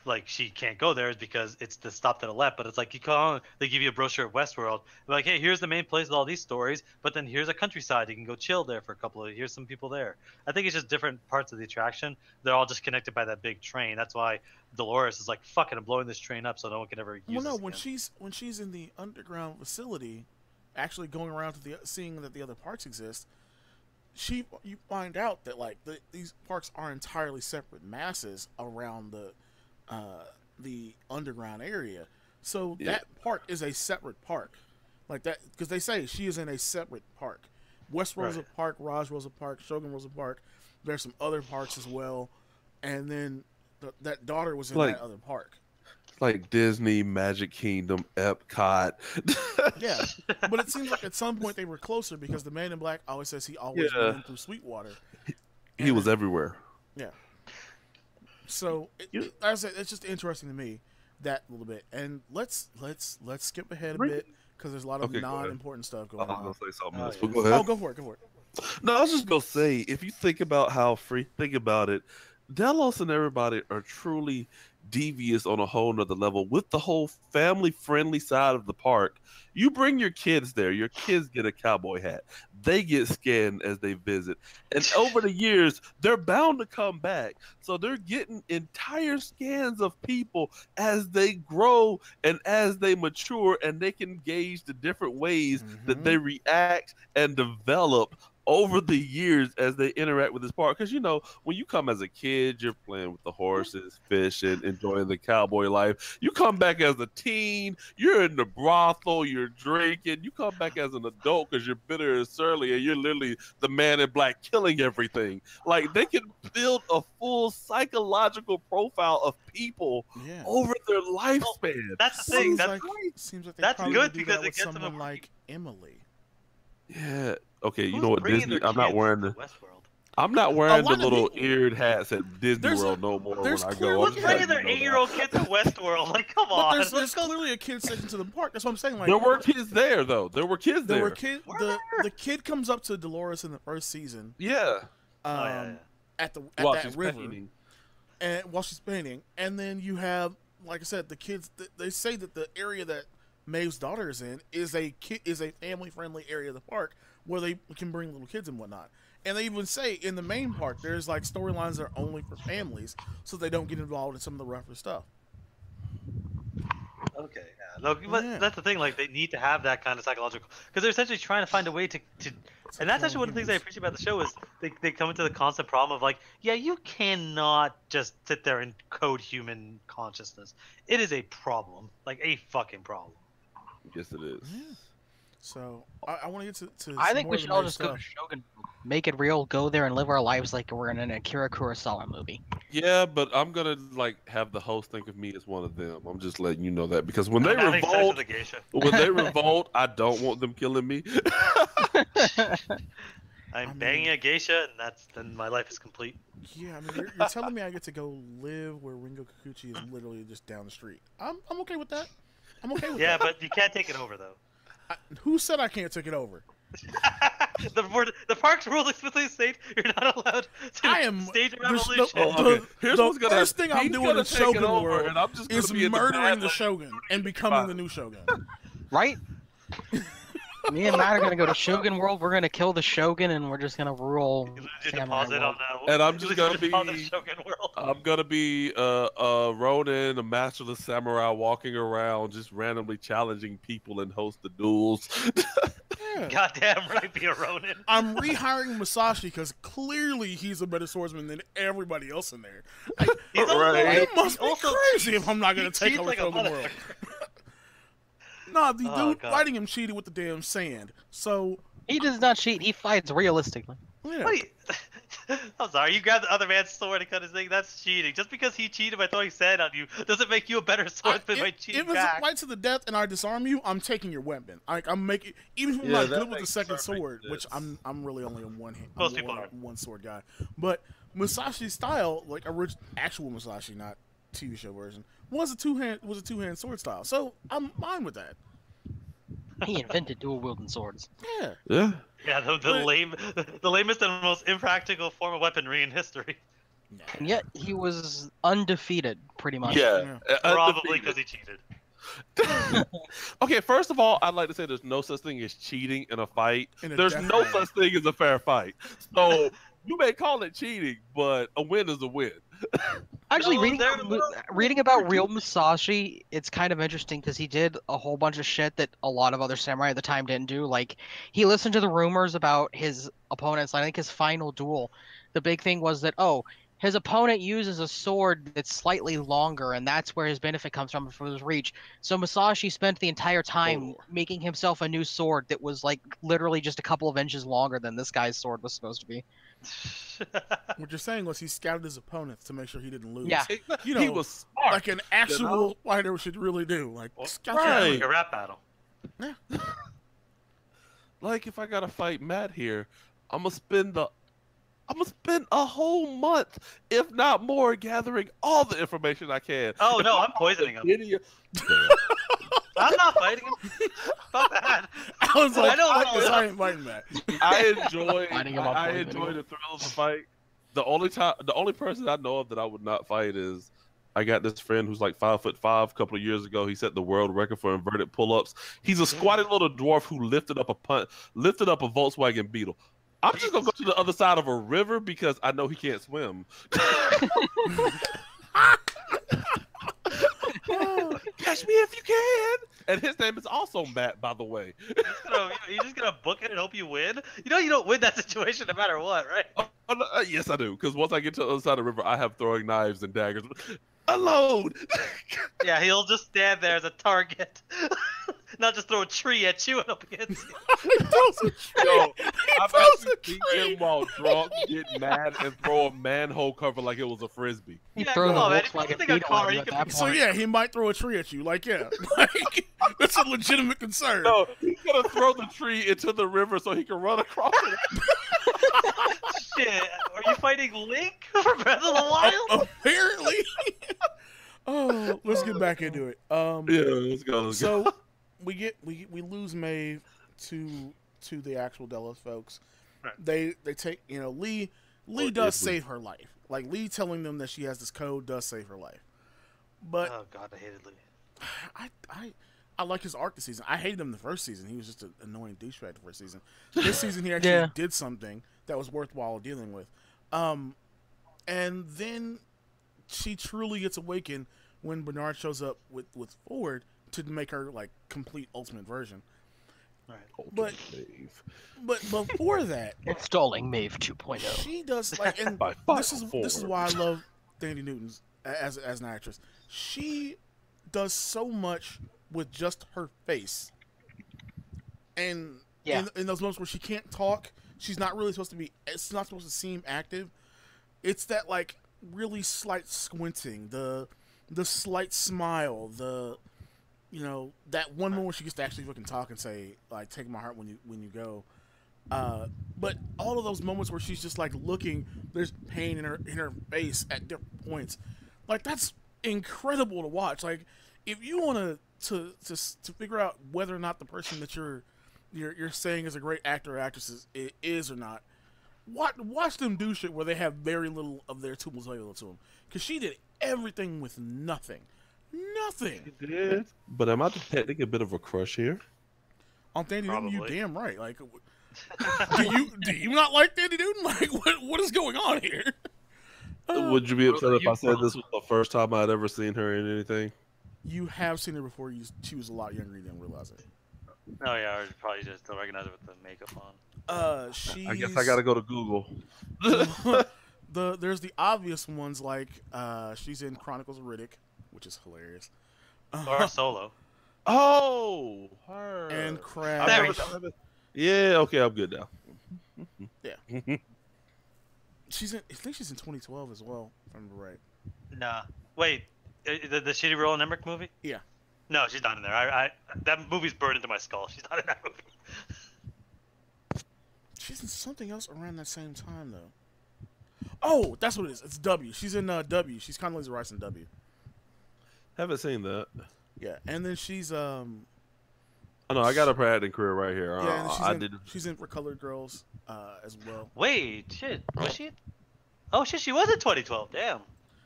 like, she can't go there is because it's the stop to the left. But it's like, you call, they give you a brochure of Westworld. They're like, hey, here's the main place with all these stories, but then here's a countryside. You can go chill there for a couple of. Here's some people there. I think it's just different parts of the attraction. They're all just connected by that big train. That's why Dolores is like, fuck it, I'm blowing this train up so no one can ever use Well, no, this when again. she's in the underground facility, actually going around to seeing that the other parks exist, you find out that, like, these parks are entirely separate masses around the underground area. So Yeah. that park is a separate park, like that, because they say she is in a separate park. Westworld's Right. a park, Roswell's a park, Shogunworld's a park. There's some other parks as well, and then that daughter was in Like- that other park. Like Disney, Magic Kingdom, Epcot. Yeah, but it seems like at some point they were closer, because the Man in Black always says he always Yeah. went in through Sweetwater. He was everywhere. Yeah. So like I said, it's just interesting to me, that little bit. And let's skip ahead a bit, because there's a lot of Okay, go ahead. non-important stuff I going was on. gonna say something Oh, else, yeah. but go ahead. Oh, go for it. No, I was just gonna say, if you think about how think about it, Delos and everybody are truly devious on a whole nother level with the whole family friendly side of the park. You bring your kids there, your kids get a cowboy hat, they get scanned as they visit, and over the years they're bound to come back, so they're getting entire scans of people as they grow and as they mature, and they can gauge the different ways that they react and develop over the years as they interact with this park. Because, you know, when you come as a kid, you're playing with the horses, fishing, enjoying the cowboy life. You come back as a teen, you're in the brothel, you're drinking. You come back as an adult because you're bitter and surly, and you're literally the man in black killing everything. Like, they can build a full psychological profile of people over their lifespan. That's the thing. Seems like that's good do because that it with gets them someone like Emily. Yeah. Okay, you Who's know what, bringing Disney? their I'm not kids wearing to the. Westworld? I'm not wearing the lot of little people- eared hats at Disney There's a- World no more when there's I clearly- go. I'm Who's just letting bringing their you know that. 8-year-old kid to Westworld? Like, come But on. there's Let's go. clearly a kid taken to the park. That's what I'm saying. Like, There were kids there, though. There were kids there there. were kids. The kid comes up to Dolores in the first season. Yeah. At While that she's river, painting. and while she's painting, and then you have, like I said, the kids. They say that the area that Maeve's daughter is in is a family friendly area of the park where they can bring little kids and whatnot. And they even say in the main park there's like storylines that are only for families, so they don't get involved in some of the rougher stuff. Okay, yeah. Look, but that's the thing. Like, they need to have that kind of psychological, because they're essentially trying to find a way to and that's actually one of the things I appreciate about the show is they come into the constant problem of like, yeah, you cannot just sit there and code human consciousness. It is a problem, like a fucking problem. Yes, it is. Yeah. So I want to get to I some think more we of should the all main just go to stuff. Shogun, make it real, go there and live our lives like we're in an Akira Kurosawa movie. Yeah, but I'm gonna like have the host think of me as one of them. I'm just letting you know that, because when they I'm having sex with revolt, a geisha. when they revolt, I don't want them killing me. I'm banging a geisha, and then my life is complete. Yeah, I mean, you're telling me I get to go live where Ringo Kikuchi is literally just down the street. I'm okay with that. I'm okay with Yeah, that. but you can't take it over though. Who said I can't take it over? The park's rules explicitly state you're not allowed to I am stage a there's revolution. Here's the what's gonna first happen. thing I'm He's doing gonna in take it Shogun over, World and I'm just gonna is be in the murdering bad the life. Shogun and becoming the new Shogun. Right? Me and Matt are gonna go to Shogun World. We're gonna kill the Shogun, and we're just gonna rule. You lose your Samurai deposit World. on that. And I'm you just lose your gonna be- deposit on Shogun World. I'm gonna be Ronin, a masterless samurai, walking around just randomly challenging people and host the duels. Yeah. Goddamn right, be a Ronin. I'm rehiring Masashi because clearly he's a better swordsman than everybody else in there. He's also, Right. It must he be also crazy if I'm not going he to take cheats over like a Shogun World. motherfucker. Nah, the Oh, dude God. fighting him cheated with the damn sand. So, He does not cheat. He fights realistically. yeah. Wait, I'm sorry. You grabbed the other man's sword and cut his thing. That's cheating. Just because he cheated by throwing sand on you doesn't make you a better swordsman by cheating if it's a back. fight to the death and I disarm you, I'm taking your weapon. I'm making, even if I'm Yeah, not that good with the makes second perfect sword, which sense. I'm really only a one hand, Most people are. one sword guy. But Musashi's style, like actual Musashi, not TV show version, was a two hand sword style. So I'm fine with that. He invented dual wielding swords. Yeah. Yeah. Yeah, the lamest and most impractical form of weaponry in history. And yet he was undefeated, pretty much. Yeah. Probably because he cheated. Okay, first of all, I'd like to say there's no such thing as cheating in a fight. In a There's death no match. such thing as a fair fight. So you may call it cheating, but a win is a win. Actually, No, reading about real Musashi, it's kind of interesting because he did a whole bunch of shit that a lot of other samurai at the time didn't do. Like, he listened to the rumors about his opponents. I think his final duel, the big thing was that, his opponent uses a sword that's slightly longer, and that's where his benefit comes from for his reach. So Musashi spent the entire time making himself a new sword that was, like, literally just a couple of inches longer than this guy's sword was supposed to be. What you're saying was he scouted his opponents to make sure he didn't lose. Yeah. You He know, was smart. like an actual fighter should really do. Like, scout your right. opponent. Like a rap battle. Like, if I gotta fight Matt here, I'm gonna spend a whole month, if not more, gathering all the information I can. Oh no, I'm poisoning him. Video. I'm not fighting him. Fuck that. I was like, I don't fuck know. this, I ain't fighting that. I enjoy Fighting him the thrill of the fight. The only person I know of that I would not fight is I got this friend who's like 5'5". A couple of years ago, he set the world record for inverted pull-ups. He's a squatty little dwarf who lifted up a Volkswagen Beetle. I'm just gonna go to the other side of a river because I know he can't swim. Catch me if you can. And his name is also Matt, by the way. You're just gonna book it and hope you win. You know you don't win that situation no matter what, right? Yes, I do. Because once I get to the other side of the river, I have throwing knives and daggers. Alone. Yeah, he'll just stand there as a target, not just throw a tree at you and up against you. He throws a tree. Yo, I've throws actually a seen tree. him while drunk get mad and throw a manhole cover like it was a frisbee. You Yeah, throw the come on, man. Volkswagen If you think a Beetle car, at you you at can- that So point. yeah, he might throw a tree at you. Like yeah, like that's a legitimate concern. No, he's gonna throw the tree into the river so he can run across it. Shit, are you fighting Link for Breath of the Wild? Apparently. Oh, let's get back into it. Yeah, let's go. So we lose Maeve to the actual Delos folks. Right. They take Lee Or does is Lee? save her life. Like Lee telling them that she has this code does save her life. But Oh god, I hated Lee. I like his arc this season. I hated him the first season. He was just an annoying douchebag the first season. This season he actually Yeah. did something that was worthwhile dealing with. And then she truly gets awakened when Bernard shows up with Ford to make her like complete ultimate version. Right. But before that, Installing Maeve 2.0. she does like, and By this is Ford. why I love Thandie Newton as an actress. She does so much with just her face, and Yeah. in those moments where she can't talk, she's not really supposed to be. It's not supposed to seem active. It's that like really slight squinting, the slight smile, that one moment where she gets to actually fucking talk and say like, "Take my heart when you go." But all of those moments where she's just like looking, there's pain in her face at different points. Like that's incredible to watch. Like if you want to figure out whether or not the person that you're saying is a great actor or actress is or not, watch them do shit where they have very little of their tools available to them. Because she did everything with nothing. Nothing. He did. But am I detecting a bit of a crush here? On Thandie Newton, you Probably. damn right. Like, do you not like Thandie Newton? Like, what is going on here? Would you be upset if I said this was the first time I'd ever seen her in anything? You have seen her before. She was a lot younger. You didn't realize it. Oh yeah, I probably just don't recognize it with the makeup on. She's, I guess I gotta go to Google. There's the obvious ones like she's in Chronicles of Riddick, which is hilarious. Or Solo. Oh, her. And I've Crab. There never- we go. I've never- Yeah, okay, I'm good now. I think she's in 2012 as well, if I remember right. Nah. Wait, the shitty Roland Emmerich movie? Yeah. No, she's not in there. I that movie's burned into my skull. She's not in that movie. She's in something else around that same time though. Oh, that's what it is. It's W. She's in W. She's Condoleezza Rice in W. Haven't seen that. Yeah, and then she's Oh no, I got a acting career right here. yeah, and I did. she's in For Colored Girls as well. Wait, shit. Was she? Oh shit, she was in 2012. Damn.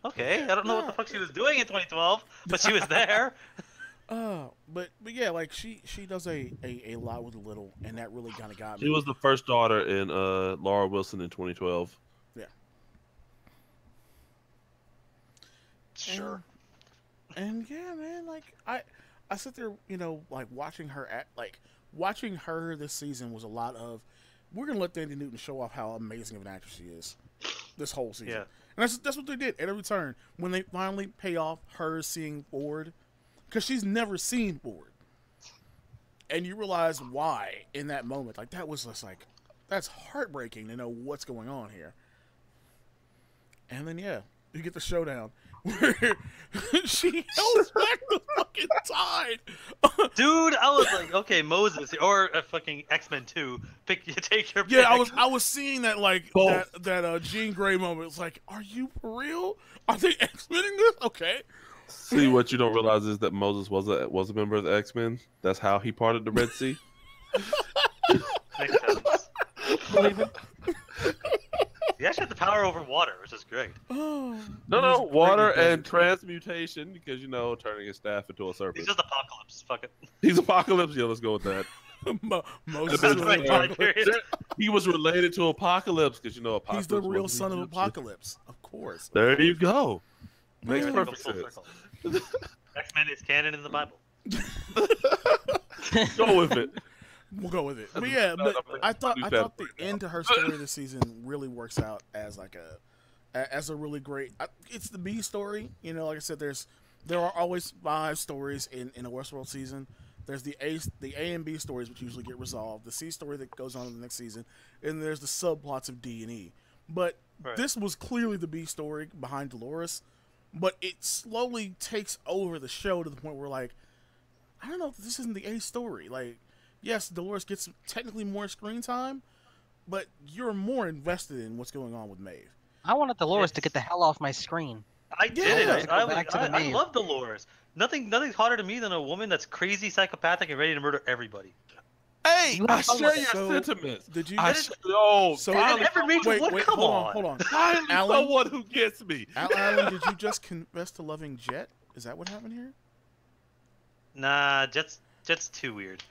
Okay, I don't know what the fuck she was doing in 2012, but she was there. But yeah, like she does a lot with a little, and that really kind of got me. She was the first daughter in Laura Wilson in 2012. Yeah. Sure. And yeah, man, like I sit there, like watching her this season was a lot of, we're gonna let Thandie Newton show off how amazing of an actress she is this whole season. Yeah. And that's what they did at every turn when they finally pay off her seeing Ford, because she's never seen Ford, and you realize why in that moment. Like that was just like, that's heartbreaking to know what's going on here. And then yeah, you get the showdown where she held back the fucking tide. Dude, I was like, okay, Moses or fucking X-Men 2. Take your pick. Yeah, I was seeing that like Both. that Jean Grey moment. It's like, are you for real? Are they X-Menning this? Okay. See, what you don't realize is that Moses was a member of the X-Men. That's how he parted the Red Sea. Makes sense. You actually have to power over water, which is great. Oh, No, it is water great and transmutation because turning his staff into a serpent. He's just Apocalypse. Fuck it. He's Apocalypse. Yeah, let's go with that. Most That's right, time period. He was related to Apocalypse because Apocalypse. He's the real was son of Apocalypse, of course. There you go. Makes Yeah. perfect Full sense. circle. X-Men is canon in the Bible. Go with it. We'll go with it. But yeah, I thought the end to her story this season really works out as like a really great. It's the B story. Like I said, there are always 5 stories in a Westworld season. There's the A and B stories, which usually get resolved. The C story that goes on in the next season, and there's the subplots of D and E. But this was clearly the B story behind Dolores, but it slowly takes over the show to the point where, like, I don't know if this isn't the A story. Like, yes, Dolores gets technically more screen time, but you're more invested in what's going on with Maeve. I wanted Dolores to get the hell off my screen. I did Yeah. it. I love Dolores. Nothing's harder to me than a woman that's crazy, psychopathic, and ready to murder everybody. Hey, I share your So, sentiments. Did you? So And every region, come on. hold on. Finally, Alan? someone who gets me. Alan, did you just confess to loving Jet? Is that what happened here? Nah, Jet's too weird.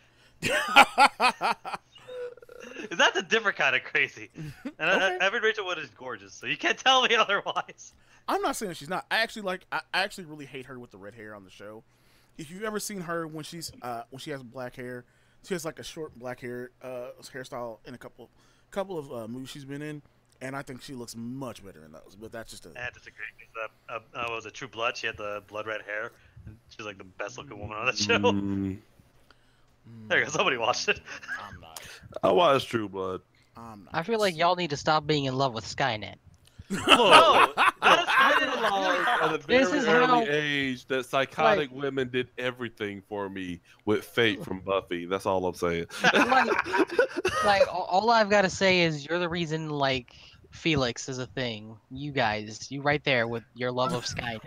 That's a different kind of crazy. And Okay. Evan Rachel Wood is gorgeous, so you can't tell me otherwise. I'm not saying she's not. I actually really hate her with the red hair on the show. If you've ever seen her when she has black hair, she has like a short black hair hairstyle in a couple of movies she's been in, and I think she looks much better in those. But that's just a. I disagree. What was it, True Blood? She had the blood red hair. And she's like the best looking woman on that show. There you go. Somebody watched it. I'm not. I watched True Blood. I'm not. I feel like y'all need to stop being in love with Skynet. No, I realized at a This very is early how- age that psychotic women did everything for me with Fate from Buffy. That's all I'm saying. Like all I've got to say is you're the reason like Felix is a thing. You guys, you right there with your love of Skynet.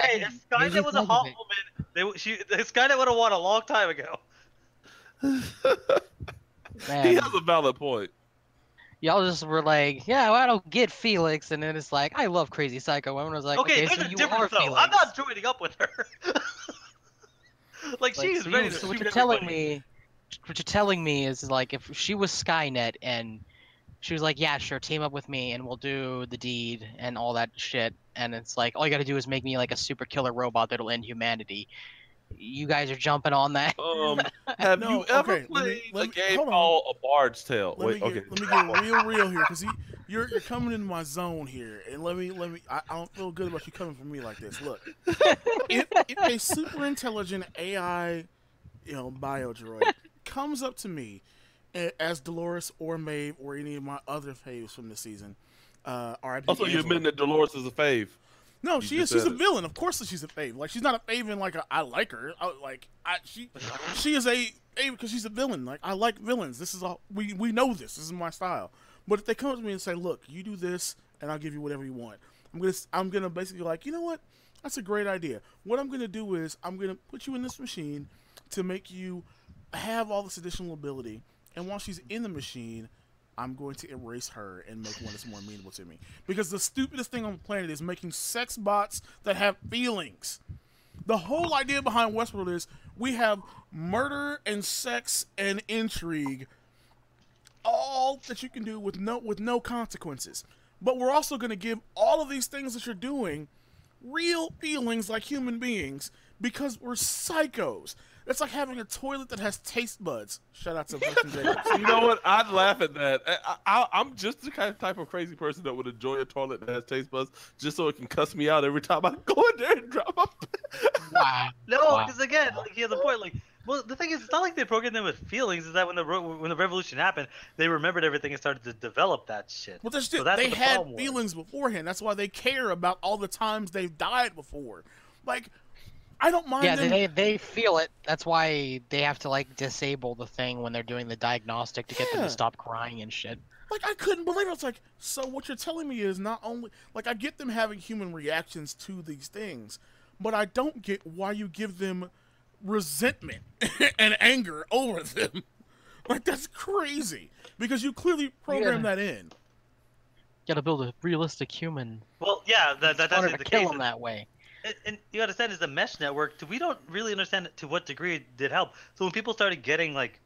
Hey, if Skynet was a hot woman, Skynet would have won a long time ago. Man, He has a valid point. y'all just were like, yeah, well, I don't get Felix, and then it's like, I love Crazy Psycho Woman. I was like, Okay, okay, there's so a you difference are though. Felix. I'm not joining up with her. Like, she is so ready to so what shoot you're telling everybody. me, what you're telling me is like, if she was Skynet and she was like, yeah, sure, team up with me and we'll do the deed and all that shit, and it's like, all you got to do is make me like a super killer robot that'll end humanity. You guys are jumping on that. Have No, you ever okay, played let a me- game hold on. called A Bard's Tale? Let Wait, me okay. get real here, because you're coming in my zone here, and let me. I don't feel good about you coming for me like this. Look, if a super intelligent AI, bio droid comes up to me as Dolores or Maeve or any of my other faves from this season, R.I.P. Also, you Angela. admit that Dolores is a fave. No, You she just is. She's said a it. villain. Of course, she's a fave. Like, she's not a fave in like I like her. She is a because she's a villain. Like, I like villains. This is all we know. This is my style. But if they come to me and say, "Look, you do this, and I'll give you whatever you want," I'm gonna basically like, you know what? That's a great idea. What I'm gonna do is I'm gonna put you in this machine to make you have all this additional ability, and while she's in the machine, I'm going to erase her and make one that's more amenable to me. Because the stupidest thing on the planet is making sex bots that have feelings. The whole idea behind Westworld is we have murder and sex and intrigue, all that you can do with no consequences. But we're also going to give all of these things that you're doing real feelings like human beings because we're psychos. It's like having a toilet that has taste buds. Shout out to Justin Jacobs. You know what? I'd laugh at that. I'm just the kind of type of crazy person that would enjoy a toilet that has taste buds just so it can cuss me out every time I go in there and drop my. Wow. No, Wow. because again, like, he has a point. Like, well, the thing is, it's not like they programmed them with feelings. Is that when the revolution happened, they remembered everything and started to develop that shit. Well, that's So just, that's they what the had problem was. feelings beforehand. That's why they care about all the times they've died before. Like, I don't mind Yeah, them. they feel it. That's why they have to like disable the thing when they're doing the diagnostic to get them Yeah. to stop crying and shit. Like, I couldn't believe it. I was like, so what you're telling me is not only... Like, I get them having human reactions to these things, but I don't get why you give them resentment and anger over them. Like, that's crazy. Because you clearly programmed that in. Gotta build a realistic human. Well, yeah, that's It's actually harder the to kill case. him that way. And you understand is the mesh network. We don't really understand to what degree it did help. So when people started getting like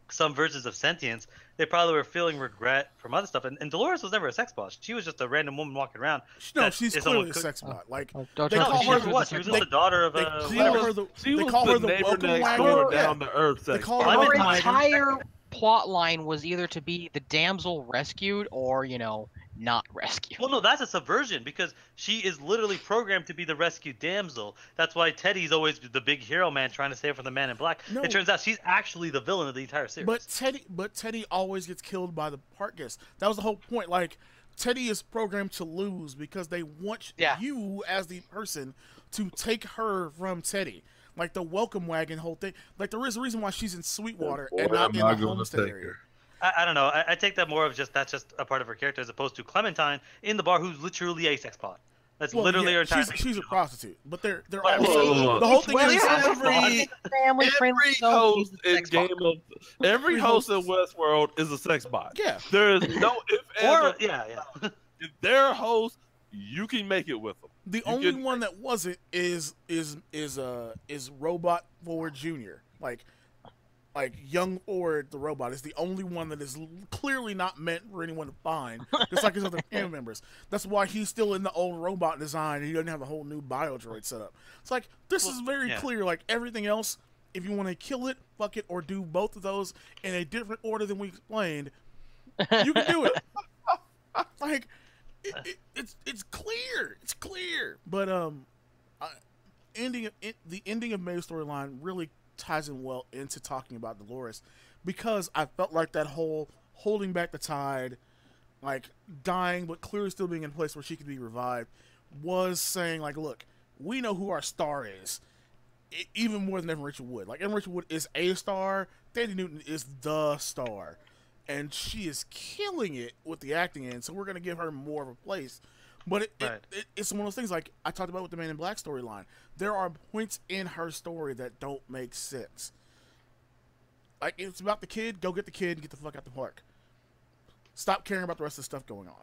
some versions of sentience, they probably were feeling regret from other stuff. And Dolores was never a sex boss. She was just a random woman walking around. No, that she's if someone clearly a could- sex bot. Like Don't they try call to she her shoot never her was. with She was a just they- the daughter of they a call whatever. her the She they was call her the the neighbor welcome next wagon. door, Yeah. down to earth They sex call bot. her Her welcome Her wagon. entire plot line was either to be the damsel rescued or, not rescued. Well, no, that's a subversion because she is literally programmed to be the rescued damsel. That's why Teddy's always the big hero man trying to save her from the Man in Black. No. It turns out she's actually the villain of the entire series. But Teddy always gets killed by the park guests. That was the whole point. Like Teddy is programmed to lose because they want Yeah. you as the person to take her from Teddy. Like the welcome wagon whole thing. Like there is a reason why she's in Sweetwater and not in the Homestead area. I don't know. I take that more of that's just a part of her character as opposed to Clementine in the bar, who's literally a sex bot. That's Well, literally yeah, her entire. she's a prostitute, but they're Well, also the whole thing Well, is yeah, family friendly. Every host in every host in Westworld is a sex bot. yeah. There is no if Or ever. yeah. If they're a host, you can make it with them. The You only can- one that wasn't is Robot Forward Jr. Like young Ord the robot is the only one that is clearly not meant for anyone to find, just like his other family members. That's why he's still in the old robot design and he doesn't have a whole new biodroid set up. It's like this is very yeah. clear. Like everything else, if you want to kill it, fuck it, or do both of those in a different order than we explained, you can do it. Like it's clear. It's clear. But the ending of Maeve's storyline really ties in well into talking about Dolores, because I felt like that whole holding back the tide, like dying but clearly still being in a place where she could be revived, was saying like, look, we know who our star is, even more than Evan Rachel Wood. Like Evan Rachel Wood is a star, Thandie Newton is the star, and she is killing it with the acting end. So we're gonna give her more of a place. But it's one of those things like I talked about with the Man in Black storyline. There are points in her story that don't make sense. Like, it's about the kid, go get the kid and get the fuck out the park. Stop caring about the rest of the stuff going on.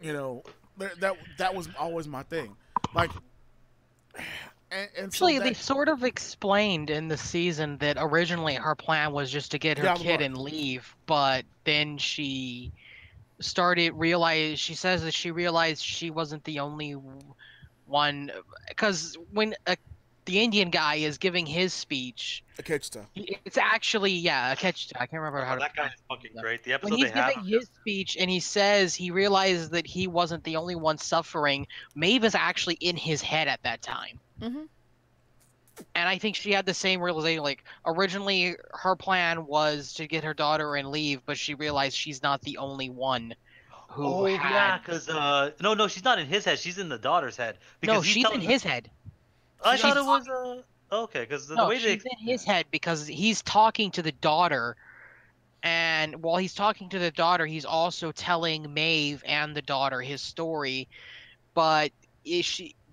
You know, that was always my thing. Like, and Actually, so they sort of explained in the season that originally her plan was just to get her Yeah, kid right. and leave, but then she she says that she realized she wasn't the only one, because when the Indian guy is giving his speech, Akecheta. it's actually a catch. I can't remember how Oh, to. that guy's fucking great. The When episode he's they have. giving his speech and he says he realizes that he wasn't the only one suffering, Maeve is actually in his head at that time. Mhm. And I think she had the same realization. Like, originally, her plan was to get her daughter and leave, but she realized she's not the only one who Oh had. yeah, because no, she's not in his head. She's in the daughter's head. No, Because he's she's in telling- his head. I thought it she's- was okay, because the No, way they she's in his head because he's talking to the daughter, and while he's talking to the daughter, he's also telling Maeve and the daughter his story. But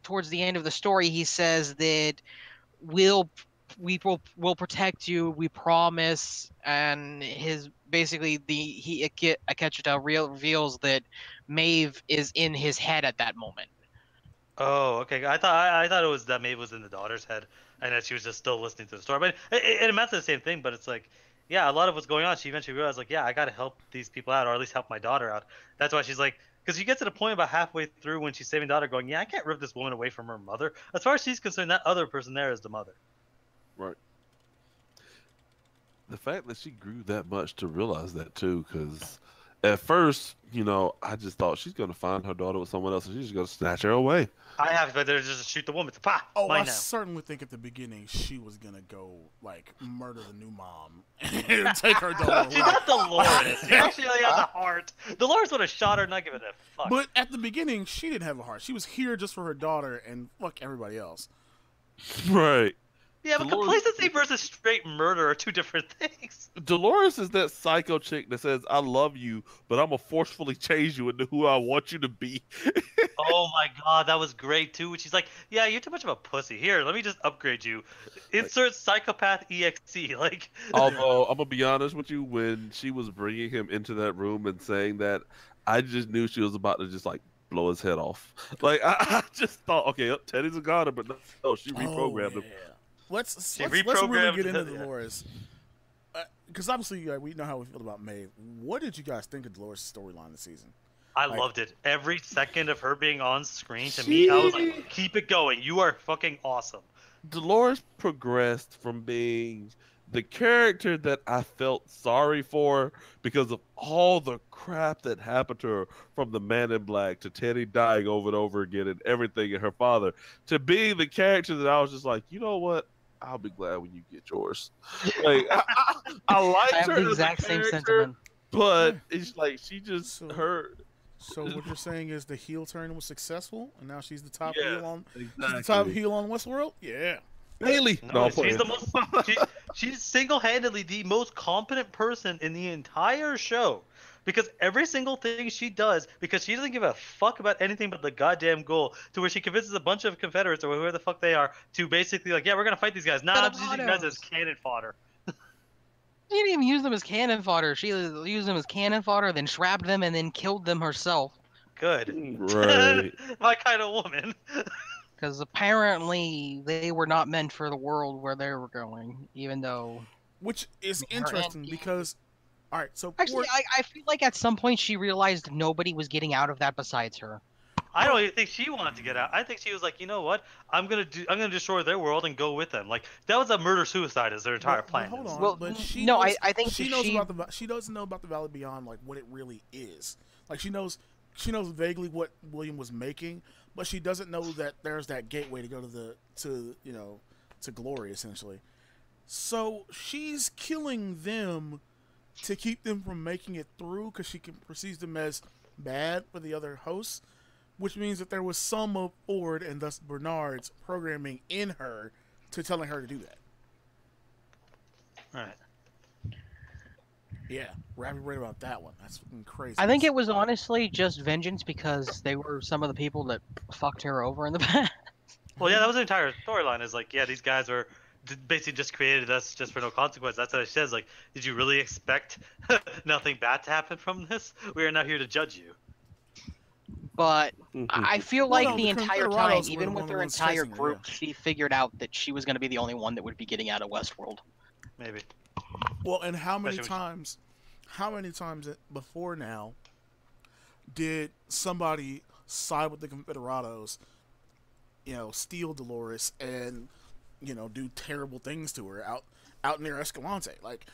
towards the end of the story, he says that we'll protect you, we promise, and Akecheta reveals that Maeve is in his head at that moment. Oh, okay. I thought it was that Maeve was in the daughter's head, and that she was just still listening to the story. But it amounts to the same thing. But it's like, yeah, a lot of what's going on. She eventually realized, like, yeah, I got to help these people out, or at least help my daughter out. That's why she's like, because you get to the point about halfway through when she's saving daughter, going, yeah, I can't rip this woman away from her mother. As far as she's concerned, that other person there is the mother. Right. The fact that she grew that much to realize that too, because at first, I just thought she's gonna find her daughter with someone else and she's just gonna snatch her away. I have, but they're just shoot the woman. Pa! Oh, Mine I now. certainly think at the beginning she was gonna go like murder the new mom and take her daughter She's away. not Dolores. She actually has a heart. Dolores would have shot her, not given a fuck. But at the beginning, she didn't have a heart. She was here just for her daughter and fuck everybody else. Right. yeah, but Dolores- complacency versus straight murder are two different things. Dolores is that psycho chick that says, I love you, but I'm gonna forcefully change you into who I want you to be. Oh my god, that was great too. She's like, yeah, you're too much of a pussy. Here, let me just upgrade you. Insert psychopath EXE. Like, Although, I'm gonna be honest with you, when she was bringing him into that room and saying that, I just knew she was about to just like blow his head off. Like I just thought, okay, Teddy's a goner, but no, she reprogrammed him. Let's She really reprogrammed get into the- Dolores, because obviously we know how we feel about Maeve. What did you guys think of Dolores' storyline this season? I loved it. Every second of her being on screen, to me, I was like, keep it going. You are fucking awesome. Dolores progressed from being the character that I felt sorry for because of all the crap that happened to her, from the Man in Black to Teddy dying over and over again and everything, and her father, to being the character that I was just like, you know what? I'll be glad when you get yours. Like I liked I have her the as a exact same character, sentiment. but it's like she just So what you're saying is the heel turn was successful, and now she's the top Yeah, heel on she's the exactly. top heel on Westworld. Yeah. Bailey. No, I'm she's playing. the most. She's single-handedly the most competent person in the entire show, because every single thing she does, because she doesn't give a fuck about anything but the goddamn goal, to where she convinces a bunch of Confederates or whoever the fuck they are to basically like, yeah, we're gonna fight these guys. Nah, I'm just using you guys as cannon fodder. She didn't even use them as cannon fodder. She used them as cannon fodder, then shrapped them, and then killed them herself. Good. Right. My kind of woman. Because apparently they were not meant for the world where they were going, even though... Which is Her interesting end- because, all right, so Actually, I feel like at some point she realized nobody was getting out of that besides her. I don't even think she wanted to get out. I think she was like, you know what? I'm gonna destroy their world and go with them. Like that was a murder suicide as their entire plan. Hold on, Well, but she no, knows, I think she that knows she- about the she doesn't know about the Valley Beyond, like what it really is. Like she knows vaguely what William was making, but she doesn't know that there's that gateway to go to glory essentially. So she's killing them to keep them from making it through, because she perceives them as bad for the other hosts, which means that there was some of Ford and thus Bernard's programming in her to telling her to do that. All right. Yeah, Rabbit right about that one. That's fucking crazy. I think it was honestly just vengeance because they were some of the people that fucked her over in the past. Well, yeah, that was the entire storyline. Is like, yeah, these guys were basically just created us just for no consequence. That's what it says. Like, did you really expect nothing bad to happen from this? We are not here to judge you. But I feel Well, like no, the the entire time, Confederados were even the with her ones entire chasing her, group, she figured out that she was going to be the only one that would be getting out of Westworld. Maybe. Well, and how many Especially times before now did somebody side with the Confederados, steal Dolores and, do terrible things to her out near Escalante? Like,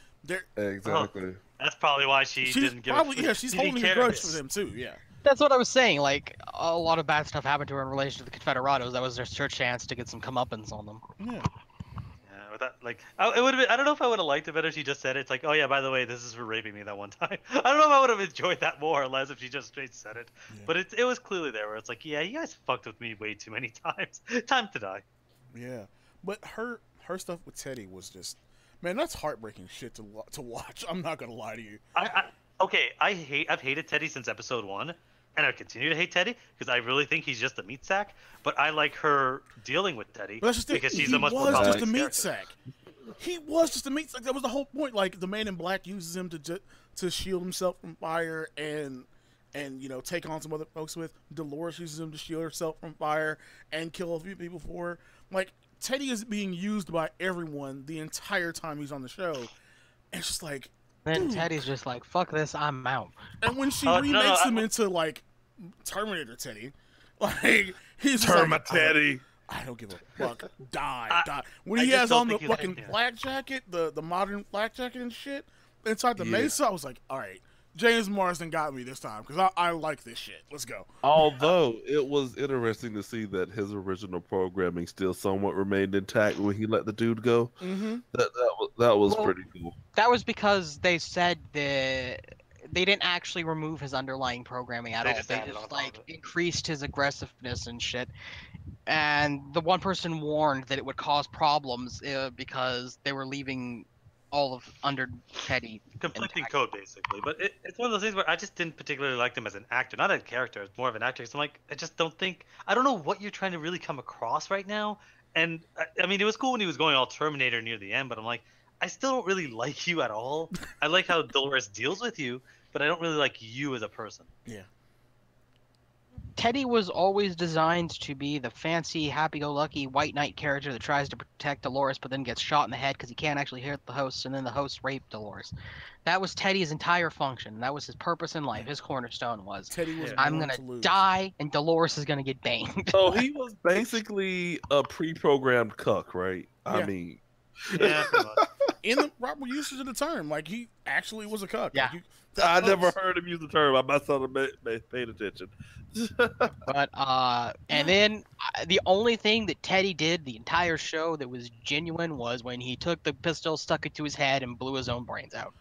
Exactly. That's probably why she she's didn't give probably, a she's she didn't holding a care. grudge for them too, yeah. That's what I was saying. Like, a lot of bad stuff happened to her in relation to the Confederados. That was their chance to get some comeuppance on them. Yeah. Yeah, with that, like, it would have been. I don't know if I would have liked it better if she just said it. It's like, oh yeah, by the way, this is for raping me that one time. I don't know if I would have enjoyed that more or less if she just straight said it. Yeah. But it was clearly there where it's like, yeah, you guys fucked with me way too many times. Time to die. Yeah. But her stuff with Teddy was just, man, that's heartbreaking shit to watch. I'm not gonna lie to you. I've hated Teddy since episode 1, and I continue to hate Teddy because I really think he's just a meat sack. But I like her dealing with Teddy But that's just because it. she's He a much more was just complex a meat character. sack. He was just a meat sack. That was the whole point. Like, the Man in Black uses him to shield himself from fire and take on some other folks with. Dolores uses him to shield herself from fire and kill a few people for her. Like, Teddy is being used by everyone the entire time he's on the show. And it's just like, Then dude. Teddy's just like, fuck this, I'm out. And when she No, remakes I- him into, like, Terminator Teddy, like, he's just Terma like, Teddy. I don't give a fuck. Die. When I he just has don't on the think he's- fucking yeah. flak jacket, the modern flak jacket and shit, inside the Yeah. Mesa, I was like, all right, James Marsden got me this time, because I like this shit. Let's go. Although it was interesting to see that his original programming still somewhat remained intact when he let the dude go. Mm-hmm. That was Well, pretty cool. That was because they said that they didn't actually remove his underlying programming at They all. just They added just on top like of it. increased his aggressiveness and shit. And the one person warned that it would cause problems because they were leaving all of under Teddy. Conflicting intact. code, basically. But it's one of those things where I just didn't particularly like him as an actor. Not a character, it's more of an actor. So I'm like, I just don't think... I don't know what you're trying to really come across right now. And, I mean, it was cool when he was going all Terminator near the end, but I'm like, I still don't really like you at all. I like how Dolores deals with you, but I don't really like you as a person. Yeah. Teddy was always designed to be the fancy, happy-go-lucky white knight character that tries to protect Dolores, but then gets shot in the head because he can't actually hit the host, and then the host raped Dolores. That was Teddy's entire function. That was his purpose in life. His cornerstone was, Teddy was I'm born gonna to lose. die, and Dolores is gonna get banged. So he was basically a pre-programmed cuck, right? I Yeah. mean, Yeah, pretty much. In the proper usage of the term, like he actually was a cuck. Yeah. Like, I never heard him use the term. I must not have paid attention. But and then the only thing that Teddy did the entire show that was genuine was when he took the pistol, stuck it to his head, and blew his own brains out.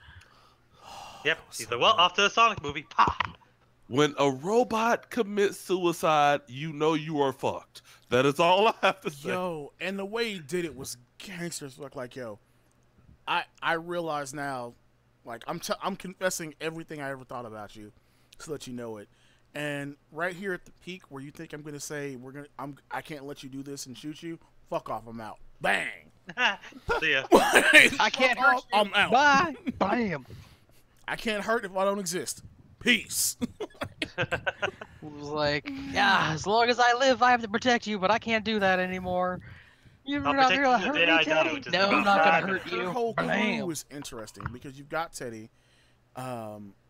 Yep. He's like, well, off to the Sonic movie. Pa! When a robot commits suicide, you know you are fucked. That is all I have to say. Yo, and the way he did it was gangster as fuck. Like, yo, I realize now, like I'm confessing everything I ever thought about you, to let you know it. And right here at the peak, where you think I'm gonna say I can't let you do this and shoot you. Fuck off, I'm out. Bang. See ya. I can't hurt you. I'm out. Bye. Bam. I can't hurt if I don't exist. Peace. It was like, yeah, as long as I live, I have to protect you, but I can't do that anymore. You're I'll not protect gonna you the hurt day me, I die, Teddy. which is No, I'm about not 5 gonna hurt minutes. Your you. whole crew Bam. is interesting because you've got Teddy,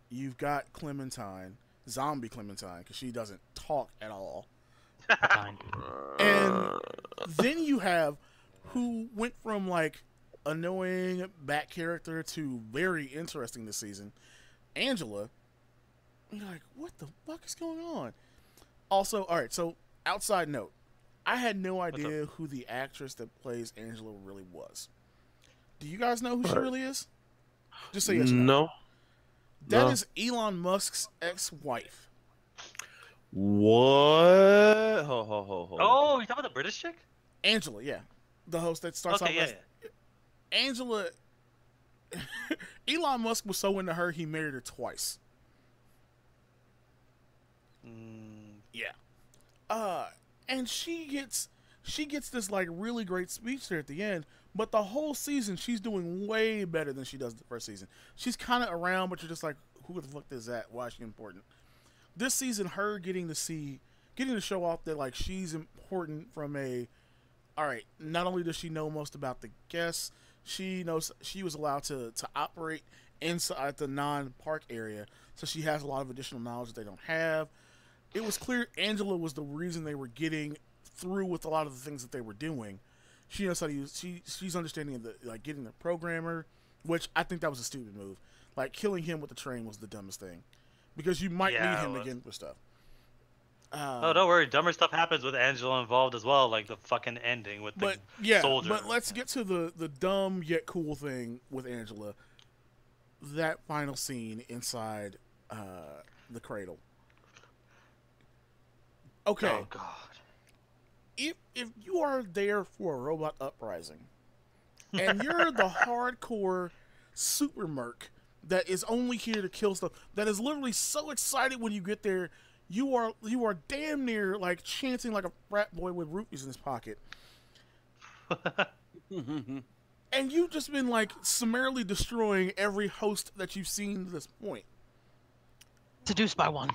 you've got Clementine, zombie Clementine, because she doesn't talk at all, and then you have who went from like annoying back character to very interesting this season, Angela. You're like, what the fuck is going on? Also, all right, so outside note, I had no idea who the actress that plays Angela really was. Do you guys know who she really is? Just say yes or no. No. That No. is Elon Musk's ex-wife. What? Ho. Oh, you talking about the British chick? Angela, yeah. The host that starts Okay, off yeah. Angela. Elon Musk was so into her, he married her twice. Yeah. And she gets this like really great speech there at the end, but the whole season she's doing way better than she does the first season. She's kind of around, but you're just like, who the fuck is that? Why is she important? This season, her getting to show off that like she's important from a, all right, not only does she know most about the guests, she knows she was allowed to operate inside the non-park area, so she has a lot of additional knowledge that they don't have. It was clear Angela was the reason they were getting through with a lot of the things that they were doing. She knows how to use. She's understanding of the like getting the programmer, which I think that was a stupid move. Like killing him with the train was the dumbest thing, because you might Yeah, need it him was. again for stuff. Oh, don't worry. Dumber stuff happens with Angela involved as well, like the fucking ending with the But yeah, soldier. but let's get to the dumb yet cool thing with Angela. That final scene inside the cradle. Okay, Oh god. if you are there for a robot uprising, and you're the hardcore super merc that is only here to kill stuff, that is literally so excited when you get there, you are damn near like chanting like a frat boy with rupees in his pocket. And you've just been like summarily destroying every host that you've seen to this point. Seduced by one.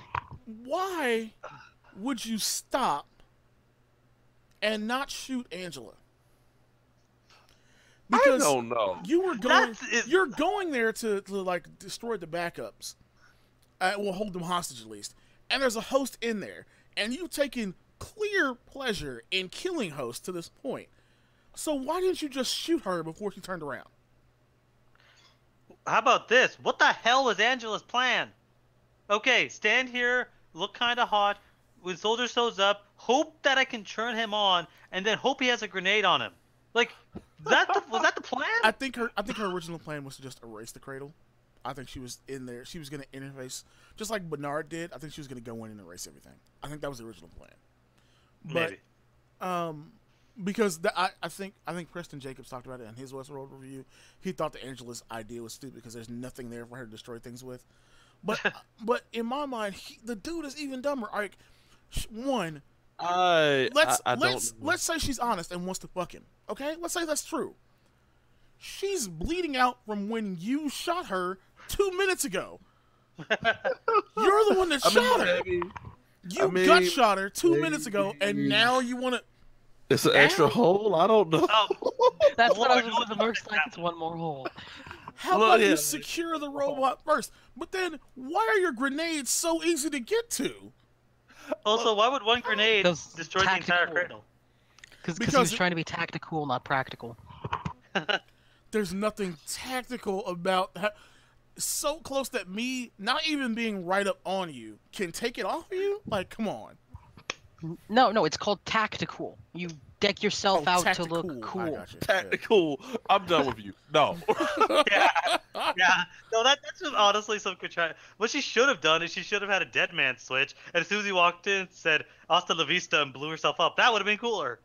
Why would you stop and not shoot Angela? I don't know. You were going. That's- You're going there to like destroy the backups. Well, hold them hostage at least. And there's a host in there, and you've taken clear pleasure in killing hosts to this point. So why didn't you just shoot her before she turned around? How about this? What the hell was Angela's plan? Okay, stand here, look kind of hot. When Soldier shows up, hope that I can turn him on, and then hope he has a grenade on him. Like, was that the plan? I think her original plan was to just erase the cradle. I think she was in there. She was going to interface just like Bernard did. I think she was going to go in and erase everything. I think that was the original plan. But Maybe. because I think Preston Jacobs talked about it in his Westworld review. He thought the Angela's idea was stupid because there's nothing there for her to destroy things with. But but in my mind, the dude is even dumber. Like, one, I let's don't know. let's say she's honest and wants to fuck him. Okay, let's say that's true. She's bleeding out from when you shot her 2 minutes ago. You're the one that shot her. You gut shot her 2 minutes ago, and now you want to. It's an extra hole. I don't know. That's what I was going to. It looks like it's one more hole. How about you secure the robot first? But then, why are your grenades so easy to get to? Also, why would one grenade destroy the entire cradle? Because he was trying to be tactical, not practical. There's nothing tactical about that. So close that me not even being right up on you can take it off of you? Like, come on. No, it's called tactical. You deck yourself out tactical. to look cool. Tactical. I'm done with you. No. Yeah. No, that's honestly some good try. What she should have done is she should have had a dead man switch, and as soon as he walked in, said "Hasta la vista" and blew herself up. That would have been cooler.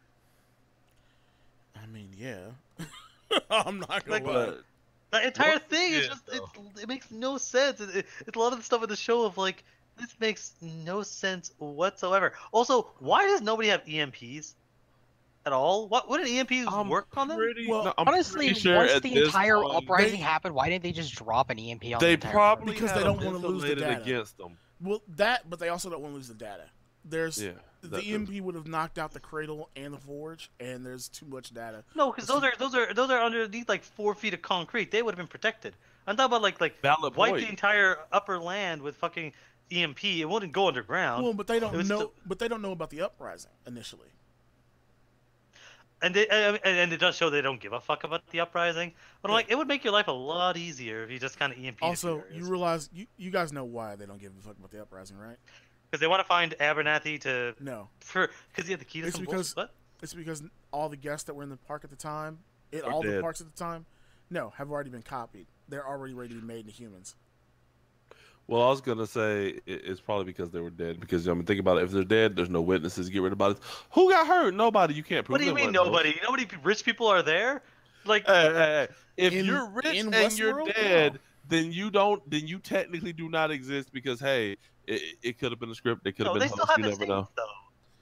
I mean, yeah. I'm not gonna lie. The entire thing is just it makes no sense. It's a lot of the stuff in the show of like this makes no sense whatsoever. Also, why does nobody have EMPs at all? What wouldn't EMPs work on them? Well, honestly, sure once the entire point, uprising happened, why didn't they just drop an EMP on They the entire probably because had they don't them want to lose the insulated data against them. Well, but they also don't want to lose the data. The EMP would have knocked out the cradle and the forge, and there's too much data. No, because those are underneath like 4 feet of concrete. They would have been protected. I'm talking about like Valid wipe point. the entire upper land with fucking EMP. It wouldn't go underground. Well, but they don't know. But they don't know about the uprising initially. And it does show they don't give a fuck about the uprising. But I'm like, it would make your life a lot easier if you just kind of EMP. Also, you realize you guys know why they don't give a fuck about the uprising, right? Because they want to find Abernathy to because he had the key to some bullshit. What? It's because all the guests that were in the park at the time, the parks at the time, have already been copied. They're already ready to be made into humans. Well, I was gonna say it's probably because they were dead. Because think about it. If they're dead, there's no witnesses. Get rid of bodies. Who got hurt? Nobody. You can't prove. What do you mean nobody? Nobody. Rich people are there. Like, hey. If you're rich and you're dead, then you don't. Then you technically do not exist because it could have been a script. It could have been. They still have you never know. Though.